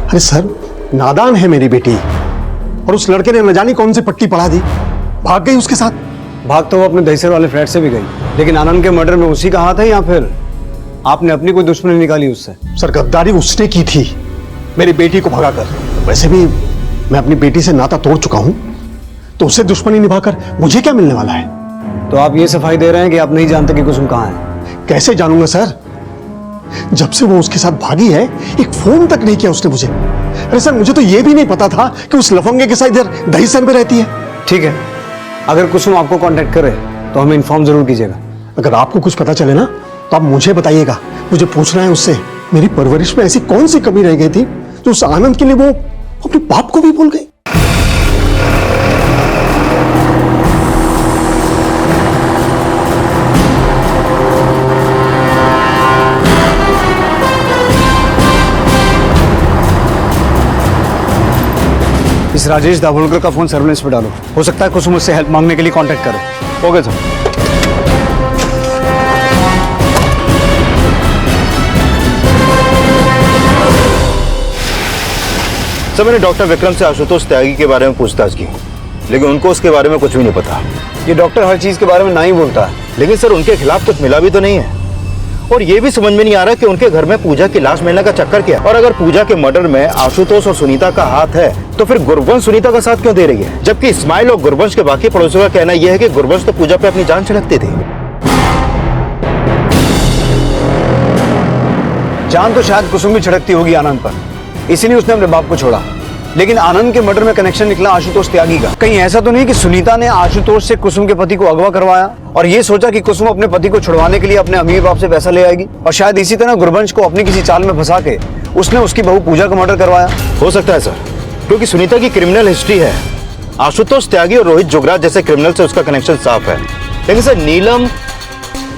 अरे सर, नादान है मेरी बेटी, और उस लड़के ने न जाने कौन सी पट्टी पढ़ा दी, भाग गई उसके साथ।
भाग तो वो अपने दहीसर वाले फ्लैट से भी गई, लेकिन आनंद के मर्डर में उसी का हाथ है या फिर आपने अपनी कोई दुश्मनी निकाली उससे?
सर, गद्दारी उसने की थी मेरी बेटी को भगाकर। वैसे भी मैं अपनी बेटी से नाता तोड़ चुका हूं, तो उससे दुश्मनी निभाकर मुझे क्या मिलने वाला है?
तो आप ये सफाई दे रहे हैं कि आप नहीं जानते कि कुसुम कहाँ है?
कैसे जानूंगा सर? जब से वो उसके साथ भागी है, एक फोन तक नहीं किया उसने मुझे। अरे सर, मुझे तो ये भी नहीं पता था कि उस लफंगे के साथ इधर दहीसर में रहती है।
ठीक है, अगर कुसुम आपको कांटेक्ट करे तो हमें इन्फॉर्म जरूर कीजिएगा।
अगर आपको कुछ पता चले ना तो आप मुझे बताइएगा। मुझे पूछना है उससे, मेरी परवरिश में ऐसी कौन सी कमी रह गई थी जो उस आनंद के लिए वो अपने बाप को भी भूल गई।
इस राजेश दाभोलकर का फोन सर्विलेंस पे डालो। हो सकता है कुसुम उससे हेल्प मांगने के लिए कांटेक्ट करे।
Okay sir.
सर, मैंने डॉक्टर विक्रम से आशुतोष त्यागी के बारे में पूछताछ की, लेकिन उनको उसके बारे में कुछ भी नहीं पता।
ये डॉक्टर हर चीज के बारे में ना ही बोलता है।
लेकिन सर, उनके खिलाफ कुछ मिला भी तो नहीं है, और ये भी समझ में नहीं आ रहा कि उनके घर में पूजा की लाश मिलने का चक्कर क्या। और अगर पूजा के मर्डर में आशुतोष और सुनीता का हाथ है, तो फिर गुरबंश सुनीता का साथ क्यों दे रही है? जबकि इस्माइल और गुरबंश के बाकी पड़ोसियों का कहना यह है कि गुरबंश तो पूजा पे अपनी जान छिड़कते थे।
जान तो शायद कुसुम भी छिड़कती होगी आनंद पर, इसीलिए उसने अपने बाप को छोड़ा। लेकिन आनंद के मर्डर में कनेक्शन निकला आशुतोष त्यागी का। कहीं ऐसा तो नहीं कि सुनीता ने आशुतोष से कुसुम के पति को अगवा करवाया और ये सोचा कि कुसुम अपने पति को छुड़वाने के लिए अपने अमीर बाप से पैसा ले आएगी, और शायद इसी तरह गुरबंश को अपनी किसी चाल में फंसा के उसने उसकी बहू पूजा का मर्डर करवाया?
हो सकता है सर, क्योंकि सुनीता की क्रिमिनल हिस्ट्री है। आशुतोष त्यागी और रोहित जुगराज जैसे क्रिमिनल से उसका कनेक्शन साफ है। लेकिन सर, नीलम,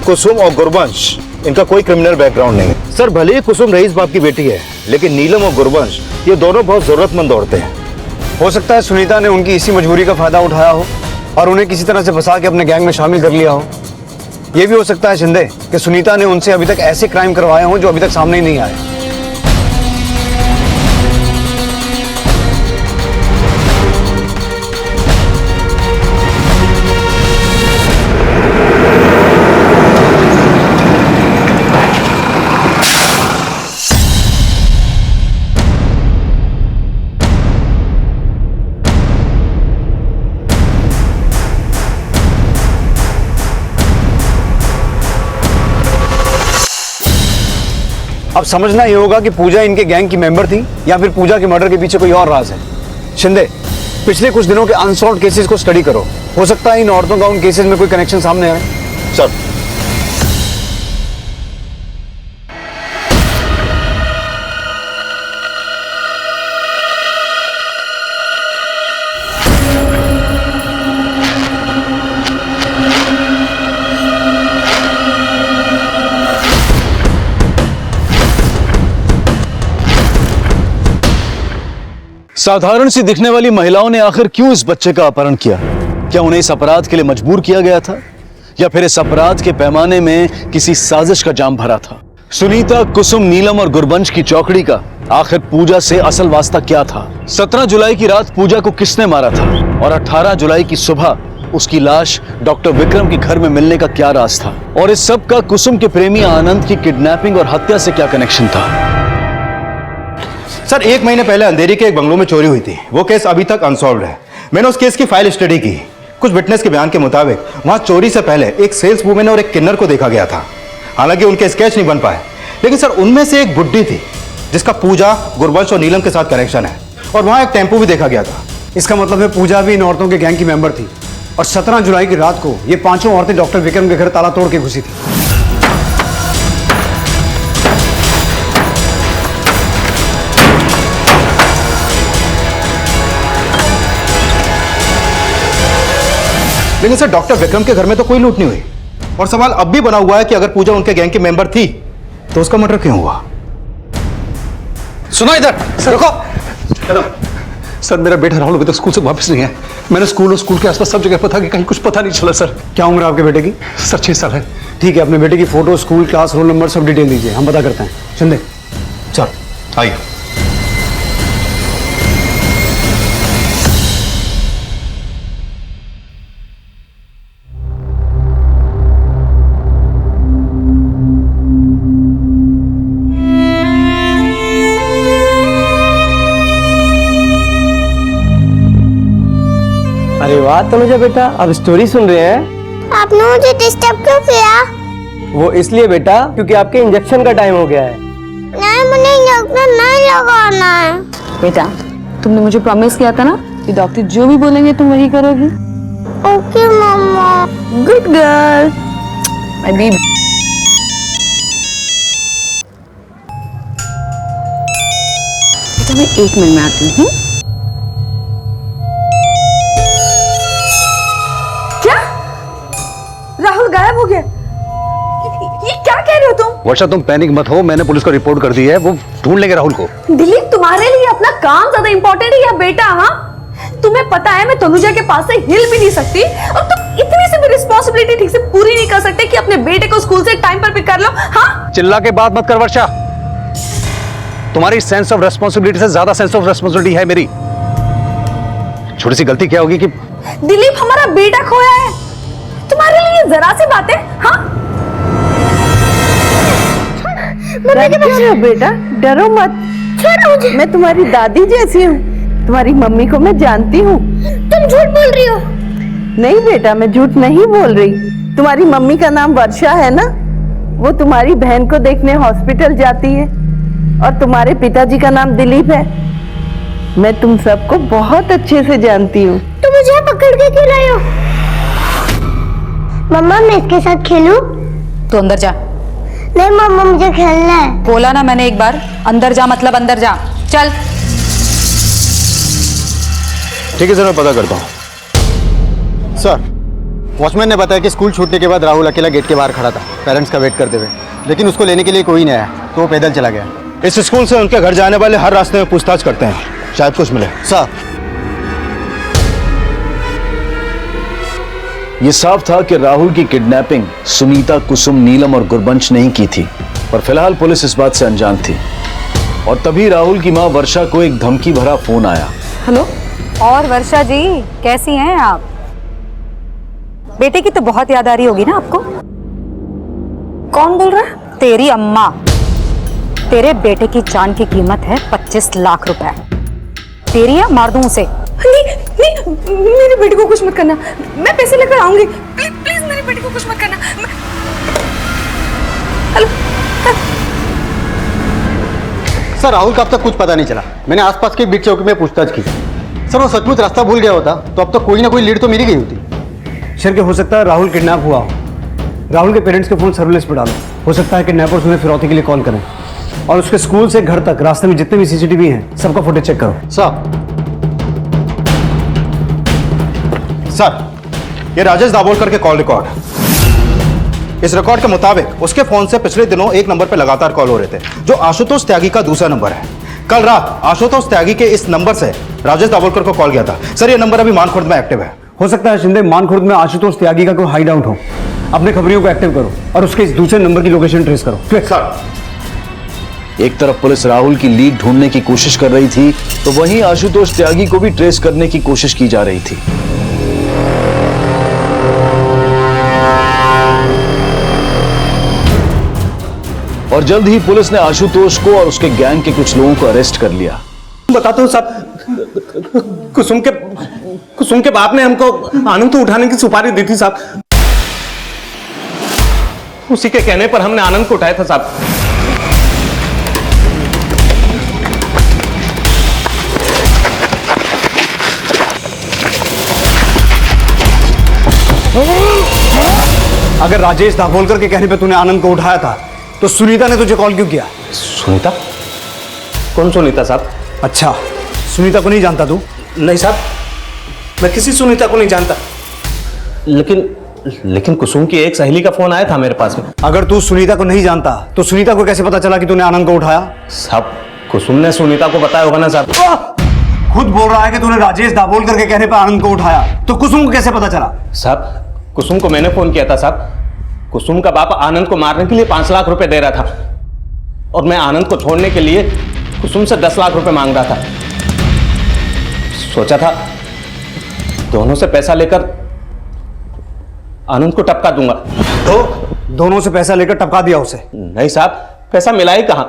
कुसुम और गुरबंश, इनका कोई क्रिमिनल बैकग्राउंड नहीं है। सर, भले ही कुसुम रईस बाप की बेटी है, लेकिन नीलम और गुरबंश ये दोनों बहुत जरूरतमंद औरतें हैं।
हो सकता है सुनीता ने उनकी इसी मजबूरी का फायदा उठाया हो और उन्हें किसी तरह से फंसा के अपने गैंग में शामिल कर लिया हो। यह भी हो सकता है शिंदे कि सुनीता ने उनसे अभी तक ऐसे क्राइम करवाए हों जो अभी तक सामने ही नहीं आए। अब समझना ये होगा कि पूजा इनके गैंग की मेंबर थी या फिर पूजा के मर्डर के पीछे कोई और राज है। शिंदे, पिछले कुछ दिनों के अनसॉल्व्ड केसेस को स्टडी करो। हो सकता है इन औरतों का उन केसेस में कोई कनेक्शन सामने आए।
सर,
साधारण सी दिखने वाली महिलाओं ने आखिर क्यों इस बच्चे का अपहरण किया? क्या उन्हें इस अपराध के लिए मजबूर किया गया था, या फिर इस अपराध के पैमाने में किसी साजिश का जाम भरा था? सुनीता, कुसुम, नीलम और गुरबंश की चौकड़ी का आखिर पूजा से असल वास्ता क्या था? 17 जुलाई की रात पूजा को किसने मारा था, और 18 जुलाई की सुबह उसकी लाश डॉक्टर विक्रम के घर में मिलने का क्या राज था? और इस सब का कुसुम के प्रेमी आनंद की किडनैपिंग और हत्या से क्या कनेक्शन था?
सर, 1 महीने पहले अंधेरी के एक बंगलों में चोरी हुई थी। वो केस अभी तक अनसॉल्व्ड है। मैंने उस केस की फाइल स्टडी की। कुछ विटनेस के बयान के मुताबिक वहां चोरी से पहले एक सेल्स वुमेन और एक किन्नर को देखा गया था। हालांकि उनके स्केच नहीं बन पाए, लेकिन सर उनमें से एक बुड्ढी थी जिसका पूजा, गुरबंश और नीलम के साथ कनेक्शन है, और वहां एक टेम्पो भी देखा गया था।
इसका मतलब है पूजा भी इन औरतों के गैंग की मेंबर थी, और 17 जुलाई की रात को ये पांचों औरतें डॉक्टर विक्रम के घर ताला तोड़ के घुसी थी।
लेकिन सर, डॉक्टर विक्रम के घर में तो कोई लूट नहीं हुई, और सवाल अब भी बना हुआ है कि अगर पूजा उनके गैंग की मेंबर थी तो उसका मर्डर क्यों हुआ?
सुनो इधर, रुको।
सर, मेरा बेटा राहुल अभी तक स्कूल से वापस नहीं है। मैंने स्कूल और स्कूल के आसपास सब जगह पता कि कहीं कुछ पता नहीं चला। सर,
क्या उम्र आपके बेटे की?
सर 6 साल है।
ठीक है, अपने बेटे की photo, school, class, roll number सब डिटेल दीजिए, हम पता करते हैं। शिंदे
चल आइए।
अरे वाह तनुजा बेटा, अब स्टोरी सुन रहे हैं।
आपने मुझे डिस्टर्ब क्यों किया?
वो इसलिए बेटा क्योंकि आपके इंजेक्शन का टाइम हो गया है।
नहीं, मुझे इंजेक्शन नहीं लगाना है।
बेटा तुमने मुझे प्रॉमिस किया था ना कि डॉक्टर जो भी बोलेंगे तुम वही करोगी।
Okay mumma.
Good girl my baby. बेटा मैं 1 मिनट में आती हूँ। क्या राहुल गायब हो गया? ये क्या कह रहे हो तुम?
वर्षा तुम पैनिक मत हो, मैंने पुलिस को रिपोर्ट कर दी है, वो ढूंढ लेंगे राहुल को।
दिलीप तुम्हारे लिए अपना काम ज्यादा इंपॉर्टेंट है या बेटा? हाँ तुम्हें पता है मैं तनुजा के पास से हिल भी नहीं सकती और तुम इतनी सी भी रिस्पॉन्सिबिलिटी ठीक से पूरी नहीं कर सकते कि अपने बेटे को स्कूल से टाइम पर पिक कर लो। हाँ
चिल्ला के बात मत कर वर्षा, तुम्हारी सेंस ऑफ रेस्पॉन्सिबिलिटी से ज्यादा सेंस ऑफ रेस्पॉन्सिबिलिटी है मेरी। छोटी सी गलती क्या होगी कि
दिलीप हमारा बेटा खोया है, तुम्हारे लिए जरा सी बात है। हाँ बेटा डरो मत, मैं तुम्हारी दादी जैसी हूँ, तुम्हारी मम्मी को मैं जानती हूँ।
तुम झूठ बोल रही हो।
नहीं बेटा मैं झूठ नहीं बोल रही। तुम्हारी मम्मी का नाम वर्षा है ना, वो तुम्हारी बहन को देखने हॉस्पिटल जाती है और तुम्हारे पिताजी का नाम दिलीप है। मैं तुम सबको बहुत अच्छे से जानती हूँ।
तुम मुझे पकड़ के क्यों लाए हो? मम्मा मैं इसके साथ खेलूं?
तो अंदर जा।
नहीं मम्मा मुझे खेलना है।
बोला ना मैंने एक बार, अंदर जा मतलब अंदर जा। चल
ठीक है सर, मैं पता करता हूँ।
सर वॉचमैन ने बताया कि स्कूल छूटने के बाद राहुल अकेला गेट के बाहर खड़ा था पेरेंट्स का वेट करते हुए, लेकिन उसको लेने के लिए कोई नहीं आया तो वो पैदल चला गया।
इस स्कूल से उनके घर जाने वाले हर रास्ते में पूछताछ करते हैं, शायद कुछ मिले।
सर
ये साफ था कि राहुल की किडनैपिंग सुनीता, कुसुम, नीलम और गुरबंश नहीं की थी, पर फिलहाल पुलिस इस बात से अनजान थी। और तभी राहुल की मां वर्षा को एक धमकी भरा फोन आया।
हेलो।
और वर्षा जी कैसी हैं आप? बेटे की तो बहुत याद आ रही होगी ना आपको?
कौन बोल रहा है?
तेरी अम्मा। तेरे बेटे की जान की कीमत है 25 लाख रुपए। तेरी या मार दूं उसे?
नहीं नहीं मेरे बेटे को कुछ मत करना, मैं पैसे लेकर आऊंगी। प्लीज प्लीज मेरे बेटे को कुछ मत करना। हेलो
सर राहुल का अब तक कुछ पता नहीं चला। मैंने आसपास के बीट चौकी में पूछताछ की। सर वो सचमुच रास्ता भूल गया होता तो अब तक कोई ना कोई लीड तो मिल ही गई होती।
सर क्या हो सकता है राहुल किडनैप हुआ हो। राहुल के पेरेंट्स के फोन सर्विलेंस पर डालो, हो सकता है किडनैपर्स उन्हें फिरौती के लिए कॉल करें। और उसके स्कूल से घर तक रास्ते में जितने भी सीसीटीवी हैं सबका फुटेज चेक करो।
सर ये राजेश दाभोलकर के कॉल रिकॉर्ड। इस रिकॉर्ड के मुताबिक उसके फोन से पिछले दिनों एक नंबर पर लगातार कॉल हो रहे थे, जो आशुतोष त्यागी का दूसरा नंबर है। कल रात आशुतोष त्यागी के इस नंबर से राजेश दाभोलकर को कॉल किया था। सर ये नंबर अभी मानखुर्द में एक्टिव है।
हो सकता है शिंदे मानखुर्द में आशुतोष त्यागी का कोई हाइड आउट हो। अपने खबरियों को एक्टिव करो और उसके इस दूसरे नंबर की लोकेशन ट्रेस करो।
सर
एक तरफ पुलिस राहुल की लीड ढूंढने की कोशिश कर रही थी, तो वहीं आशुतोष त्यागी को भी ट्रेस करने की कोशिश की जा रही थी। और जल्द ही पुलिस ने आशुतोष को और उसके गैंग के कुछ लोगों को अरेस्ट कर लिया।
बताता हूँ साहब, कुसुम के बाप ने हमको आनंद को उठाने की सुपारी दी थी साहब। उसी के कहने पर हमने आनंद को उठाया था साहब।
अगर राजेश दाभोलकर के कहने पे तूने आनंद को उठाया था तो सुनीता ने तुझे कॉल क्यों किया?
सुनीता? कौन सुनीता साहब?
अच्छा सुनीता को नहीं जानता तू?
नहीं साहब मैं किसी सुनीता को नहीं जानता, लेकिन कुसुम की एक सहेली का फोन आया था मेरे पास में।
अगर तू सुनीता को नहीं जानता तो सुनीता को कैसे पता चला कि तूने आनंद को उठाया?
साहब कुसुम ने सुनीता को बताया होगा ना साहब।
खुद बोल रहा है कि तूने राजेश दाभोलकर के कहने पर आनंद को उठाया, तो कुसुम को कैसे पता चला?
साहब कुसुम को मैंने फोन किया था साहब,
कुसुम का बाप आनंद को मारने के लिए 5 लाख रुपए दे रहा था और मैं आनंद को छोड़ने के लिए कुसुम से 10 लाख रुपए मांग रहा था। सोचा था दोनों से पैसा लेकर आनंद को टपका दूंगा।
तो दोनों से पैसा लेकर टपका दिया उसे?
नहीं साहब, पैसा मिला ही कहां,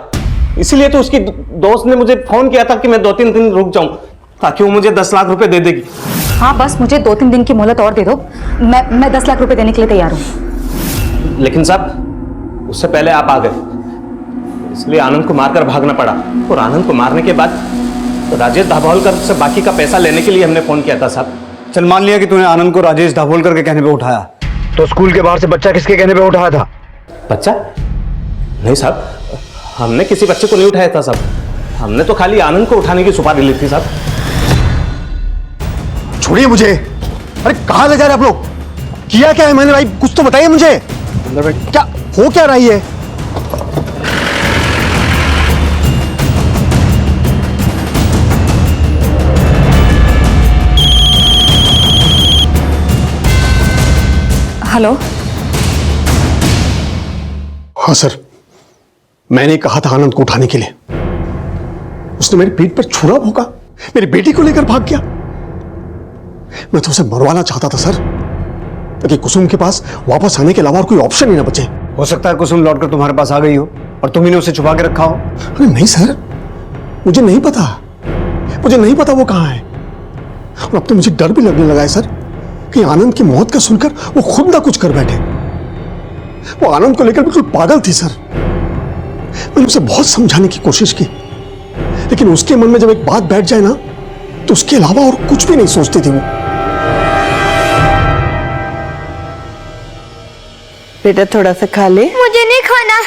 इसीलिए तो उसकी दोस्त ने मुझे फोन किया था कि मैं 2-3 दिन रुक जाऊं ताकि वो मुझे 10 लाख रुपए दे देगी।
हाँ बस मुझे 2-3 दिन की मोहलत और दे दो, मैं 10 लाख रुपए देने के लिए तैयार हूँ।
लेकिन साहब उससे पहले आप आ गए, इसलिए आनंद को मारकर भागना पड़ा। और आनंद को मारने के बाद तो राजेश दाभोलकर से बाकी का पैसा लेने के लिए हमने फोन किया था साहब।
चल मान लिया कि तूने आनंद को राजेश दाभोलकर के कहने पे उठाया, तो स्कूल के बाहर से बच्चा किसके कहने पे उठाया था?
बच्चा? नहीं साहब, हमने किसी बच्चे को नहीं उठाया था साहब, हमने तो खाली आनंद को उठाने की सुपारी ली थी साहब।
छोड़िए मुझे। अरे कहां ले जा रहे आप लोग? किया क्या है मैंने भाई, कुछ तो बताइए मुझे। क्या हो क्या रही है?
हेलो।
हाँ सर, मैंने कहा था आनंद को उठाने के लिए, उसने मेरी पीठ पर छुरा भोंका, मेरी बेटी को लेकर भाग गया। मैं तो उसे मरवाना चाहता था सर, ताकि कुसुम के पास वापस आने के अलावा और कोई ऑप्शन ही ना बचे। हो सकता है कुसुम लौटकर तुम्हारे पास आ गई हो और तुम ही ने उसे छुपा के रखा हो। अरे नहीं सर, मुझे नहीं पता वो कहां है। और अब तो मुझे डर भी लगने लगा है सर कि आनंद की मौत का सुनकर वो खुद ना कुछ कर बैठे। वो आनंद को लेकर बिल्कुल पागल थी सर। मैंने उसे बहुत समझाने की कोशिश की, लेकिन उसके मन में जब एक बात बैठ जाए ना, तो उसके अलावा और कुछ भी नहीं सोचती थी वो।
बेटा थोड़ा सा खा ले।
मुझे नहीं खाना,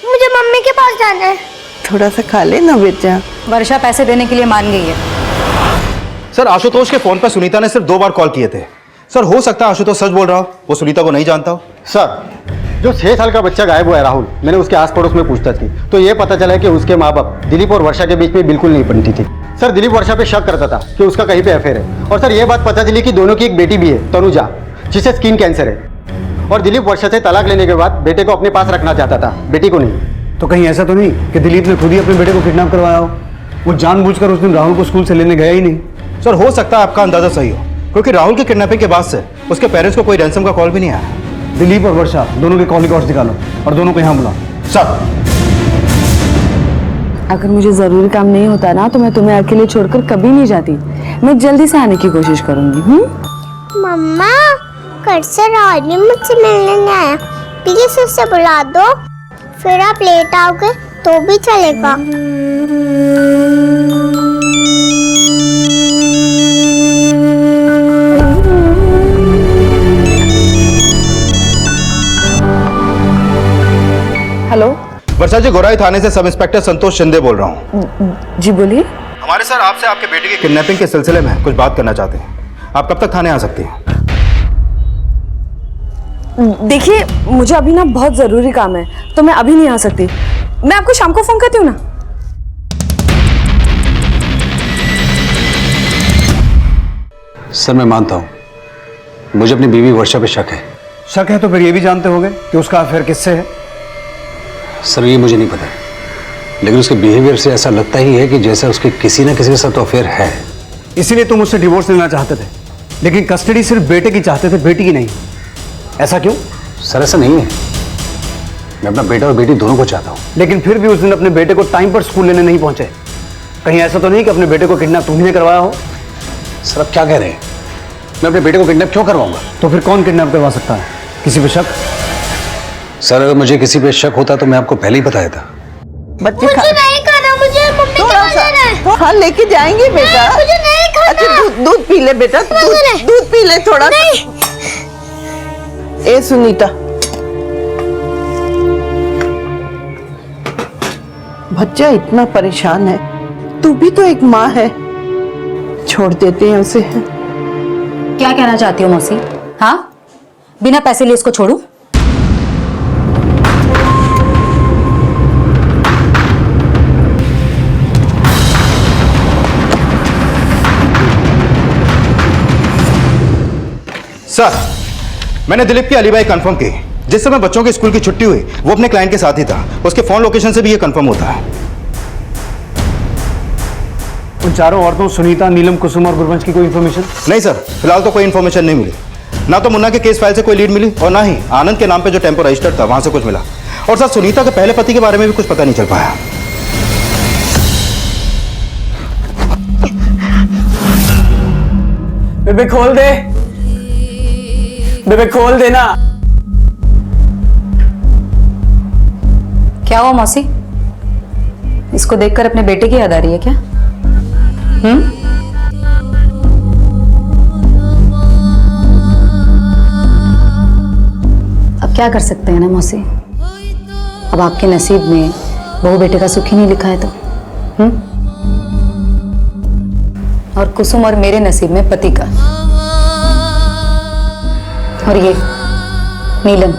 मुझे मम्मी के पास जाना है।
थोड़ा सा खा ले ना बेटा।
वर्षा पैसे देने के लिए मान गई है।
सर आशुतोष के फोन पर सुनीता ने सिर्फ 2 बार कॉल किए थे। सर हो सकता है आशुतोष सच बोल रहा हो, वो सुनीता को नहीं जानता हो।
सर जो 6 साल का बच्चा गायब हुआ है राहुल, मैंने उसके आस पड़ोस में पूछताछ की तो ये पता चला कि उसके माँ बाप दिलीप और वर्षा के बीच में बिल्कुल नहीं बनती थी। सर दिलीप वर्षा पे शक करता था कि उसका कहीं पे अफेयर है। और सर ये बात पता चली कि दोनों की एक बेटी भी है, तनुजा, जिसे स्किन कैंसर है। और दिलीप वर्षा से तलाक लेने के बाद बेटे को अपने पास रखना चाहता था, बेटी को नहीं।
तो कहीं ऐसा तो नहीं कि दिलीप ने खुद ही अपने बेटे को किडनैप करवाया हो? वो जानबूझकर उस दिन राहुल को स्कूल से लेने गया ही नहीं।
सर हो सकता है आपका अंदाजा सही हो, क्योंकि राहुल की किडनैपिंग के बाद से उसके पेरेंट्स को कोई रैंसम का कॉल भी नहीं आया।
दिलीप और वर्षा दोनों के कॉल रिकॉर्ड्स निकालो और दोनों को यहाँ बुलाओ।
सर
अगर मुझे जरूरी काम नहीं होता ना, तो मैं तुम्हें अकेले छोड़कर कभी नहीं जाती। मैं जल्दी से आने की कोशिश करूंगी।
मम्मा कल से राहुल भी मुझसे मिलने नहीं आया, प्लीज उससे बुला दो, फिर आप लेट आओगे तो भी चलेगा।
हेलो
वर्षा जी, गोराई थाने से सब इंस्पेक्टर संतोष शिंदे बोल रहा हूँ।
जी बोलिए।
हमारे सर आपसे आपके बेटे की किडनैपिंग के सिलसिले में कुछ बात करना चाहते हैं। आप कब तक थाने आ सकती हैं?
देखिए मुझे अभी ना बहुत जरूरी काम है, तो मैं अभी नहीं आ सकती। मैं आपको शाम को फोन करती हूँ ना।
सर मैं मानता हूँ, मुझे अपनी बीवी वर्षा पे शक है। शक है तो फिर ये भी जानते होंगे कि उसका अफेयर किससे है?
सर ये मुझे नहीं पता, लेकिन उसके बिहेवियर से ऐसा लगता ही है कि जैसे उसके किसी न किसी के साथ तो अफेयर है।
इसीलिए तुम उससे डिवोर्स लेना चाहते थे, लेकिन कस्टडी सिर्फ बेटे की चाहते थे, बेटी की नहीं। ऐसा क्यों?
सर ऐसा नहीं है, मैं अपना बेटा और बेटी दोनों को चाहता हूँ।
लेकिन फिर भी उस दिन अपने बेटे को टाइम पर स्कूल लेने नहीं पहुंचे। कहीं ऐसा तो नहीं कि अपने बेटे को किडनैप तुम्ही ने करवाया हो?
सर आप क्या कह रहे हैं? मैं अपने बेटे को किडनैप क्यों करवाऊंगा?
तो फिर कौन किडनैप करवा सकता है? किसी पे शक?
सर अगर मुझे किसी पे शक होता तो मैं आपको पहले ही बताया था।
बच्चे
मुझे नहीं खाना, मुझे मम्मी के पास जाना है।
हाँ लेके जाएंगे बेटा।
मुझे नहीं खाना।
अच्छा दूध पी ले बेटा, दूध पी ले थोड़ा। ए सुनीता, बच्चा इतना परेशान है, तू भी तो एक माँ है, छोड़ देते हैं उसे।
क्या कहना चाहती हो मौसी? हाँ बिना पैसे लिए इसको छोड़ू?
सर मैंने दिलीप की अलीबाई कंफर्म की जिस समय बच्चों के स्कूल की छुट्टी हुई वो अपने क्लाइंट के साथ ही था। उसके फोन लोकेशन से भी ये कंफर्म होता है।
उन चारों औरतों सुनीता, नीलम, कुसुम और गुरबंश की कोई इन्फॉर्मेशन?
नहीं सर, फिलहाल तो कोई इन्फॉर्मेशन नहीं मिली। ना तो मुन्ना के केस फाइल से कोई लीड मिली और ना ही आनंद के नाम पे जो टेम्पो रजिस्टर्ड था वहां से कुछ मिला। और सर सुनीता के पहले पति के बारे में भी कुछ पता नहीं चल पाया।
बेबे खोल दे, बेबे खोल देना।
क्या हुआ मौसी? इसको देखकर अपने बेटे की याद आ रही है क्या? अब क्या कर सकते हैं ना मौसी, अब आपके नसीब में बहू बेटे का सुख ही नहीं लिखा है तो और कुसुम और मेरे नसीब में पति का। और ये नीलम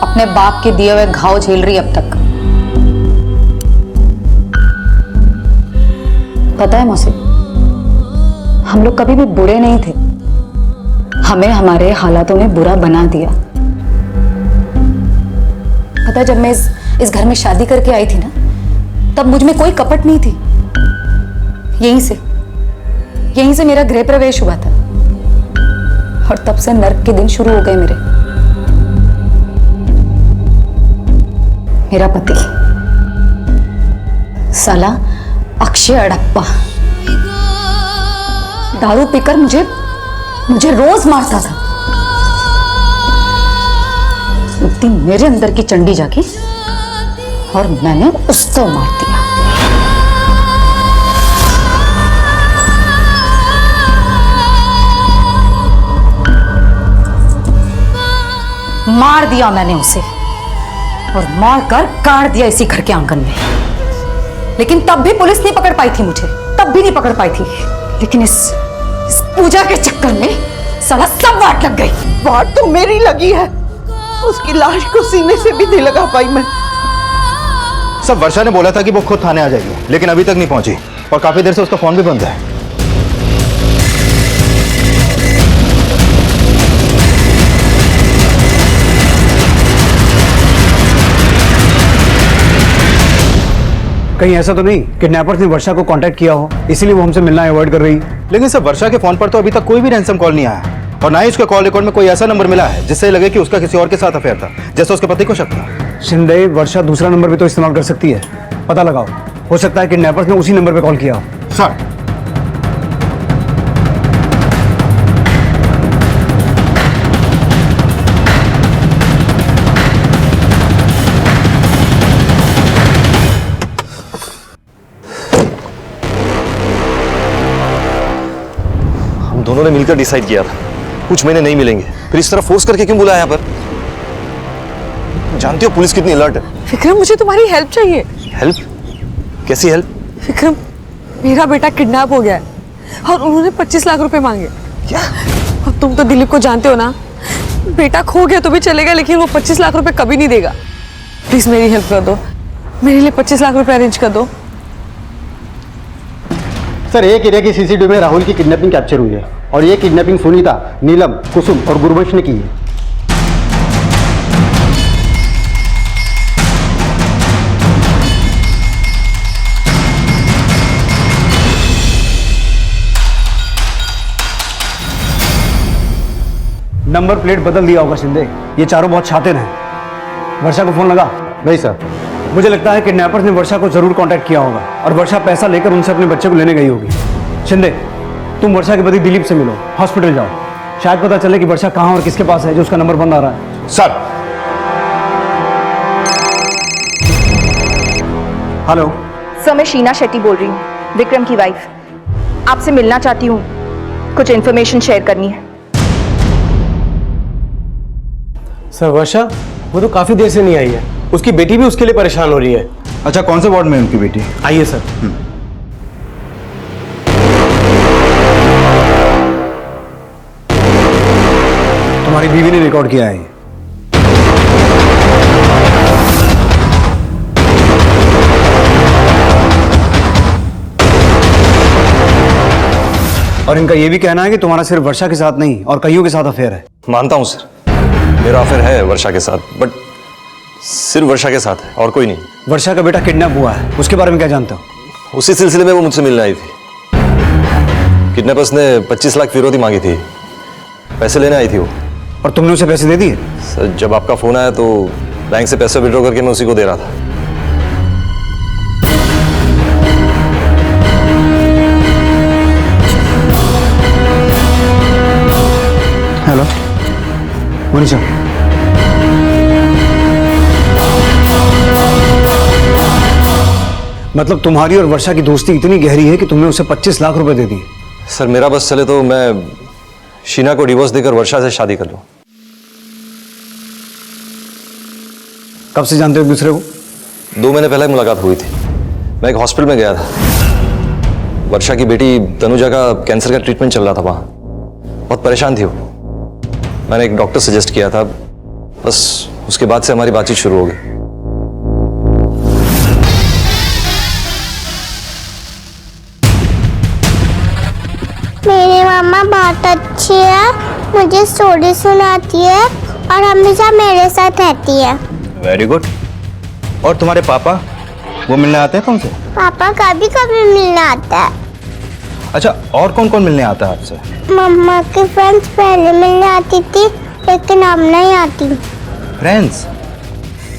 अपने बाप के दिए हुए घाव झेल रही अब तक। पता है मौसी, हम लोग कभी भी बुरे नहीं थे, हमें हमारे हालातों ने बुरा बना दिया। पता है, जब मैं इस घर में शादी करके आई थी ना, तब मुझ में कोई कपट नहीं थी। यहीं से मेरा गृह प्रवेश हुआ था और तब से नर्क के दिन शुरू हो गए मेरे। मेरा पति साला अक्षय अड़प्पा दारू पीकर मुझे रोज मारता था। एक दिन मेरे अंदर की चंडी जागी और मैंने उसको मार दिया। मार दिया मैंने उसे और मार कर काट दिया इसी घर के आंगन में। लेकिन तब भी पुलिस नहीं पकड़ पाई थी मुझे, तब भी नहीं पकड़ पाई थी। लेकिन इस पूजा के चक्कर में साला सब वाट लग गई।
वाट तो मेरी लगी है, उसकी लाश को सीने से भी नहीं लगा पाई मैं।
सब वर्षा ने बोला था कि वो खुद थाने आ जाएगी, लेकिन अभी तक नहीं पहुंची और काफी देर से उसका फोन भी बंद है।
कहीं ऐसा तो नहीं किडनैपर्स ने वर्षा को कांटेक्ट किया हो, इसीलिए वो हमसे मिलना अवॉइड कर रही?
लेकिन सर वर्षा के फोन पर तो अभी तक कोई भी रैंसम कॉल नहीं आया और ना ही उसके कॉल रिकॉर्ड में कोई ऐसा नंबर मिला है जिससे लगे कि उसका किसी और के साथ अफेयर था, जैसे उसके पति को शक था।
शिंदे, वर्षा दूसरा नंबर भी तो इस्तेमाल कर सकती है, पता लगाओ। हो सकता है किडनैपर्स ने उसी नंबर पे कॉल किया हो।
सर
दोनों ने मिलकर डिसाइड किया था कुछ महीने नहीं मिलेंगे, फिर इस तरह फोर्स करके क्यों बुलाया यहाँ पर? जानती हो पुलिस कितनी अलर्ट है।
विक्रम, मुझे तुम्हारी हेल्प चाहिए।
हेल्प? कैसी हेल्प?
विक्रम, मेरा बेटा किडनैप हो गया है और उन्होंने 25 लाख रुपए मांगे।
क्या?
अब तुम तो दिलीप को जानते हो ना, बेटा खो गया तो भी चलेगा लेकिन वो 25 लाख रुपए कभी नहीं देगा। प्लीज मेरी हेल्प कर दो, मेरे लिए 25 लाख रुपए अरेंज कर दो।
सर एक एरिया की सीसीटीवी में राहुल की किडनैपिंग कैप्चर हुई है और ये किडनैपिंग सुनीता, नीलम, कुसुम और गुरबंश ने की है।
नंबर प्लेट बदल दिया होगा शिंदे, ये चारों बहुत शातिर हैं। वर्षा को फोन लगा?
नहीं सर।
मुझे लगता है किडनैपर्स ने वर्षा को जरूर कांटेक्ट किया होगा और वर्षा पैसा लेकर उनसे अपने बच्चे को लेने गई होगी। शिंदे, तुम वर्षा के पति दिलीप से मिलो, हॉस्पिटल जाओ, शायद पता चले कि वर्षा कहाँ और किसके पास है जो उसका नंबर बंद आ रहा है।
सर।
हेलो
सर, मैं शीना शेट्टी बोल रही हूँ, विक्रम की वाइफ। आपसे मिलना चाहती हूँ, कुछ इन्फॉर्मेशन शेयर करनी है।
सर वर्षा वो तो काफी देर से नहीं आई है, उसकी बेटी भी उसके लिए परेशान हो रही है।
अच्छा, कौन से वार्ड में है उनकी बेटी?
आइए सर।
तुम्हारी बीवी ने रिकॉर्ड किया है। और इनका यह भी कहना है कि तुम्हारा सिर्फ वर्षा के साथ नहीं और कईयों के साथ अफेयर है।
मानता हूं सर, मेरा अफेयर है वर्षा के साथ, बट सिर्फ वर्षा के साथ है और कोई नहीं।
वर्षा का बेटा किडनैप हुआ है, उसके बारे में क्या जानते हो?
उसी सिलसिले में वो मुझसे मिलने आई थी। किडनैपर्स ने 25 लाख फिरौती मांगी थी, पैसे लेने आई थी वो।
और तुमने उसे पैसे दे दिए?
सर जब आपका फोन आया तो बैंक से पैसे विड्रॉ करके मैं उसी को दे रहा था।
हेलो मनीषा, मतलब तुम्हारी और वर्षा की दोस्ती इतनी गहरी है कि तुमने उसे 25 लाख रुपए दे दिए?
सर मेरा बस चले तो मैं शीना को डिवोर्स देकर वर्षा से शादी कर लूं।
कब से जानते हो एक दूसरे को?
2 महीने पहले मुलाकात हुई थी। मैं एक हॉस्पिटल में गया था, वर्षा की बेटी तनुजा का कैंसर का ट्रीटमेंट चल रहा था वहां। बहुत परेशान थी वो, मैंने एक डॉक्टर सजेस्ट किया था, बस उसके बाद से हमारी बातचीत शुरू हो गई।
मेरी मम्मा बहुत अच्छी है, मुझे स्टोरी सुनाती है और हमेशा मेरे साथ रहती है।
Very good. और तुम्हारे पापा, वो मिलने आते हैं तुमसे?
पापा कभी कभी मिलने आता है।
अच्छा, और कौन कौन मिलने आता है आपसे?
मम्मा की फ्रेंड्स पहले मिलने आती थी, लेकिन अब नहीं आती।
फ्रेंड्स?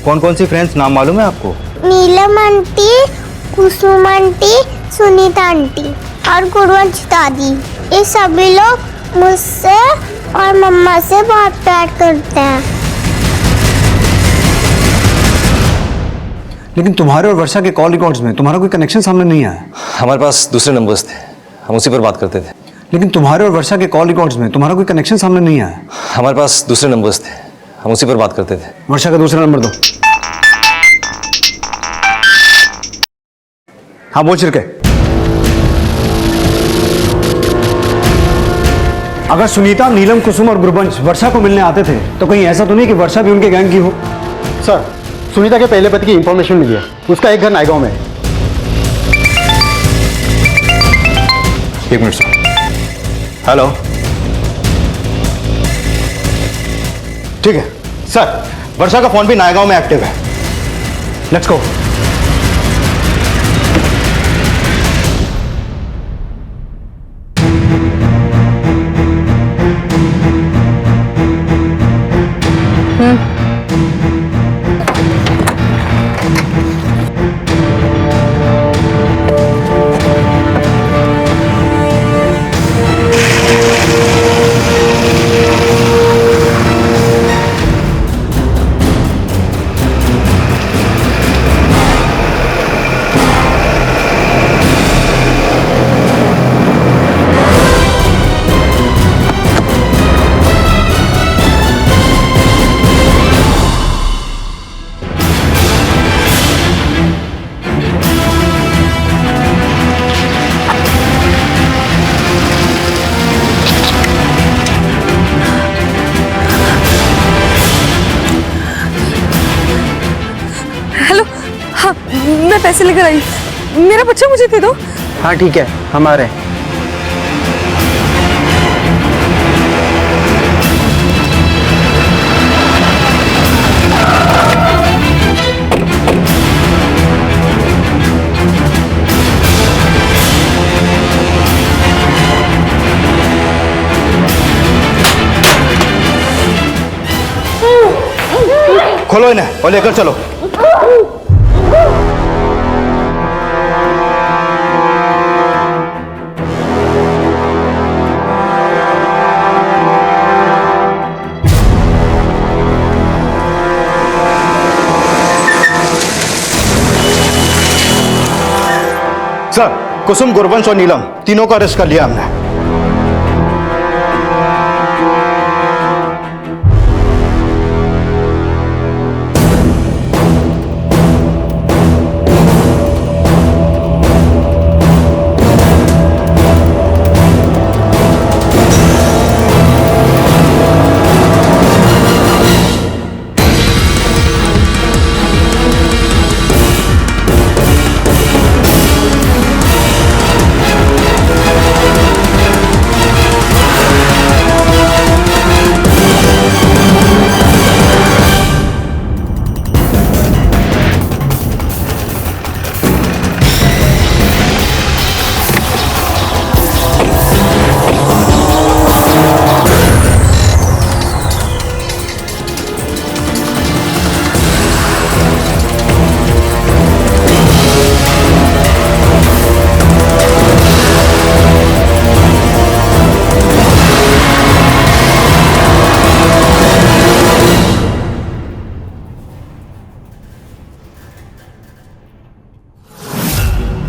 कौन कौन सी फ्रेंड्स, नाम मालूम है आपको?
नीलम आंटी, कुसुम आंटी, सुनीता आंटी और गुरुवंश दादी। ये सभी लोग मुझसे और मम्मा से बहुत प्यार करते हैं।
लेकिन तुम्हारे और वर्षा के कॉल रिकॉर्ड्स में तुम्हारा कोई कनेक्शन सामने नहीं आया।
हमारे पास दूसरे नंबर्स थे, हम उसी पर बात करते थे।
लेकिन तुम्हारे और वर्षा के कॉल रिकॉर्ड्स में तुम्हारा कोई कनेक्शन सामने नहीं आया।
हमारे पास दूसरे नंबर्स थे, हम उसी पर बात करते थे।
वर्षा का दूसरा नंबर दो। हाँ बोल छिड़के। अगर सुनीता, नीलम, कुसुम और गुरबंश वर्षा को मिलने आते थे तो कहीं ऐसा तो नहीं कि वर्षा भी उनके गैंग की हो?
सर, सुनीता के पहले पति की इंफॉर्मेशन मिली है, उसका एक घर नायगांव में है।
एक मिनट सर। हेलो, ठीक है सर, वर्षा का फोन भी नायगांव में एक्टिव है।
Let's go.
मैं पैसे लेकर आई, मेरा बच्चा मुझे दे दो।
हाँ ठीक है, हम आ रहे हैं।
खोलो इन्हें और लेकर चलो। सर, कुसुम, गुरबंश और नीलम तीनों को अरेस्ट कर लिया हमने।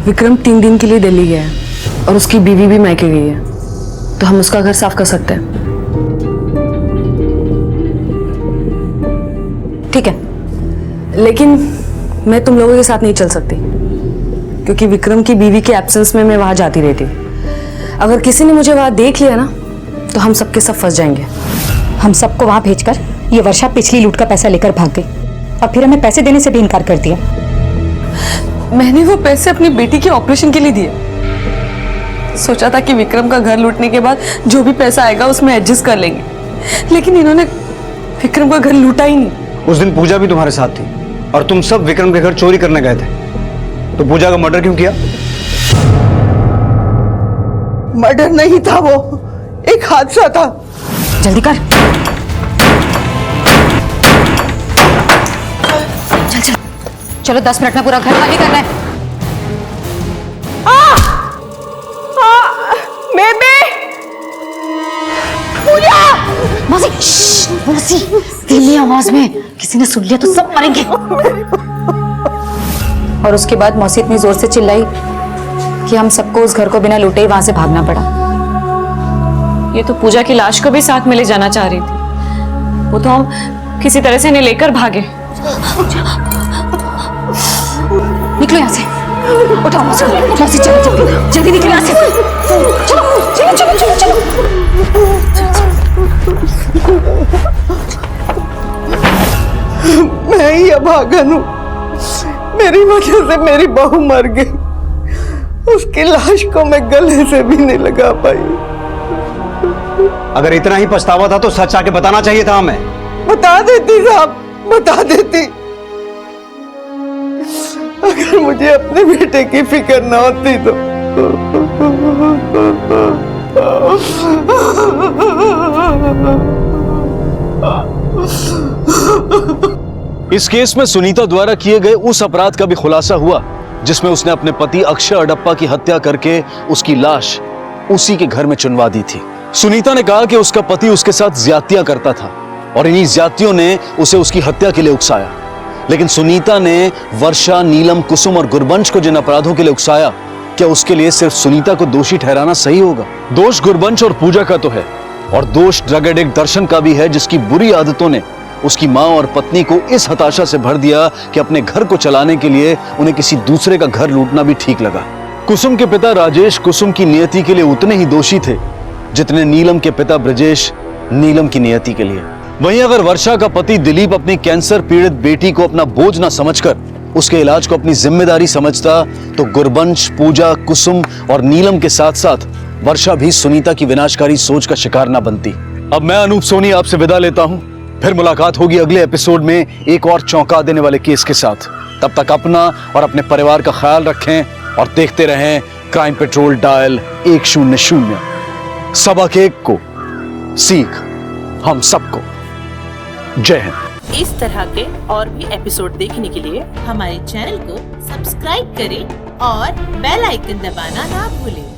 विक्रम 3 दिन के लिए दिल्ली गया है और उसकी बीवी भी मायके गई है, तो हम उसका घर साफ कर सकते हैं। ठीक है, लेकिन मैं तुम लोगों के साथ नहीं चल सकती क्योंकि विक्रम की बीवी के एब्सेंस में मैं वहां जाती रहती। अगर किसी ने मुझे वहां देख लिया ना तो हम सबके सब फंस जाएंगे।
हम सबको वहां भेजकर ये वर्षा पिछली लूट का पैसा लेकर भाग गई और फिर हमें पैसे देने से भी इनकार कर दिया।
मैंने वो पैसे अपनी बेटी के ऑपरेशन के लिए दिए। सोचा था कि विक्रम का घर लूटने के बाद जो भी पैसा आएगा उसमें एडजस्ट कर लेंगे, लेकिन इन्होंने विक्रम का घर लूटा ही नहीं।
उस दिन पूजा भी तुम्हारे साथ थी और तुम सब विक्रम के घर चोरी करने गए थे, तो पूजा का मर्डर क्यों किया?
मर्डर नहीं था, वो एक हादसा था।
जल्दी कर। चल चल चलो, 10 मिनट में पूरा घर खाली करना है।
बेबी पूजा।
मौसी, मौसी धीमी आवाज में, किसी ने सुन लिया तो सब मरेंगे। और उसके बाद मौसी इतनी जोर से चिल्लाई कि हम सबको उस घर को बिना लूटे ही वहां से भागना पड़ा।
ये तो पूजा की लाश को भी साथ में ले जाना चाह रही थी, वो तो हम किसी तरह से इन्हें लेकर भागे।
निकलो यहाँ से, उठाओ मौसी, मौसी चलो जल्दी जल्दी निकलो यहाँ से। चलो चलो चलो चलो चलो।
मैं ही अभागन हूँ, मेरी वजह से मेरी बहू मर गई। उसकी लाश को मैं गले से भी नहीं लगा पाई।
अगर इतना ही पछतावा था तो सच आके बताना चाहिए था हमें।
बता देती साहब, बता देती। अगर मुझे अपने बेटे की फिक्र ना होती तो।
इस केस में सुनीता द्वारा किए गए उस अपराध का भी खुलासा हुआ जिसमें उसने अपने पति अक्षय अडप्पा की हत्या करके उसकी लाश उसी के घर में चुनवा दी थी। सुनीता ने कहा कि उसका पति उसके साथ ज्यादतियां करता था और इन्हीं ज्यादतियों ने उसे उसकी हत्या के लिए उकसाया। लेकिन सुनीता ने वर्षा, नीलम, कुसुम और गुरबंश को जिन अपराधों के लिए उकसाया, क्या उसके लिए सिर्फ सुनीता को दोषी ठहराना सही होगा? दोष गुरबंश और पूजा का तो है, और दोष ड्रग एडिक्ट दर्शन का भी है, जिसकी बुरी आदतों ने उसकी मां और पत्नी को इस हताशा से भर दिया कि अपने घर को चलाने के लिए उन्हें किसी दूसरे का घर लूटना भी ठीक लगा। कुसुम के पिता राजेश कुसुम की नियति के लिए उतने ही दोषी थे जितने नीलम के पिता ब्रजेश नीलम की नियति के लिए। वहीं अगर वर्षा का पति दिलीप अपनी कैंसर पीड़ित बेटी को अपना बोझ न समझकर उसके इलाज को अपनी जिम्मेदारी समझता, तो गुरबंश, पूजा, कुसुम और नीलम के साथ साथ वर्षा भी सुनीता की विनाशकारी सोच का शिकार न बनती। अब मैं अनूप सोनी आपसे विदा लेता हूं, फिर मुलाकात होगी अगले एपिसोड में एक और चौंका देने वाले केस के साथ। तब तक अपना और अपने परिवार का ख्याल रखें और देखते रहें क्राइम पेट्रोल डायल 100। सबक एक को सीख हम सबको। जय हिंद।
इस तरह के और भी एपिसोड देखने के लिए हमारे चैनल को सब्सक्राइब करें और बेल आइकन दबाना ना भूलें।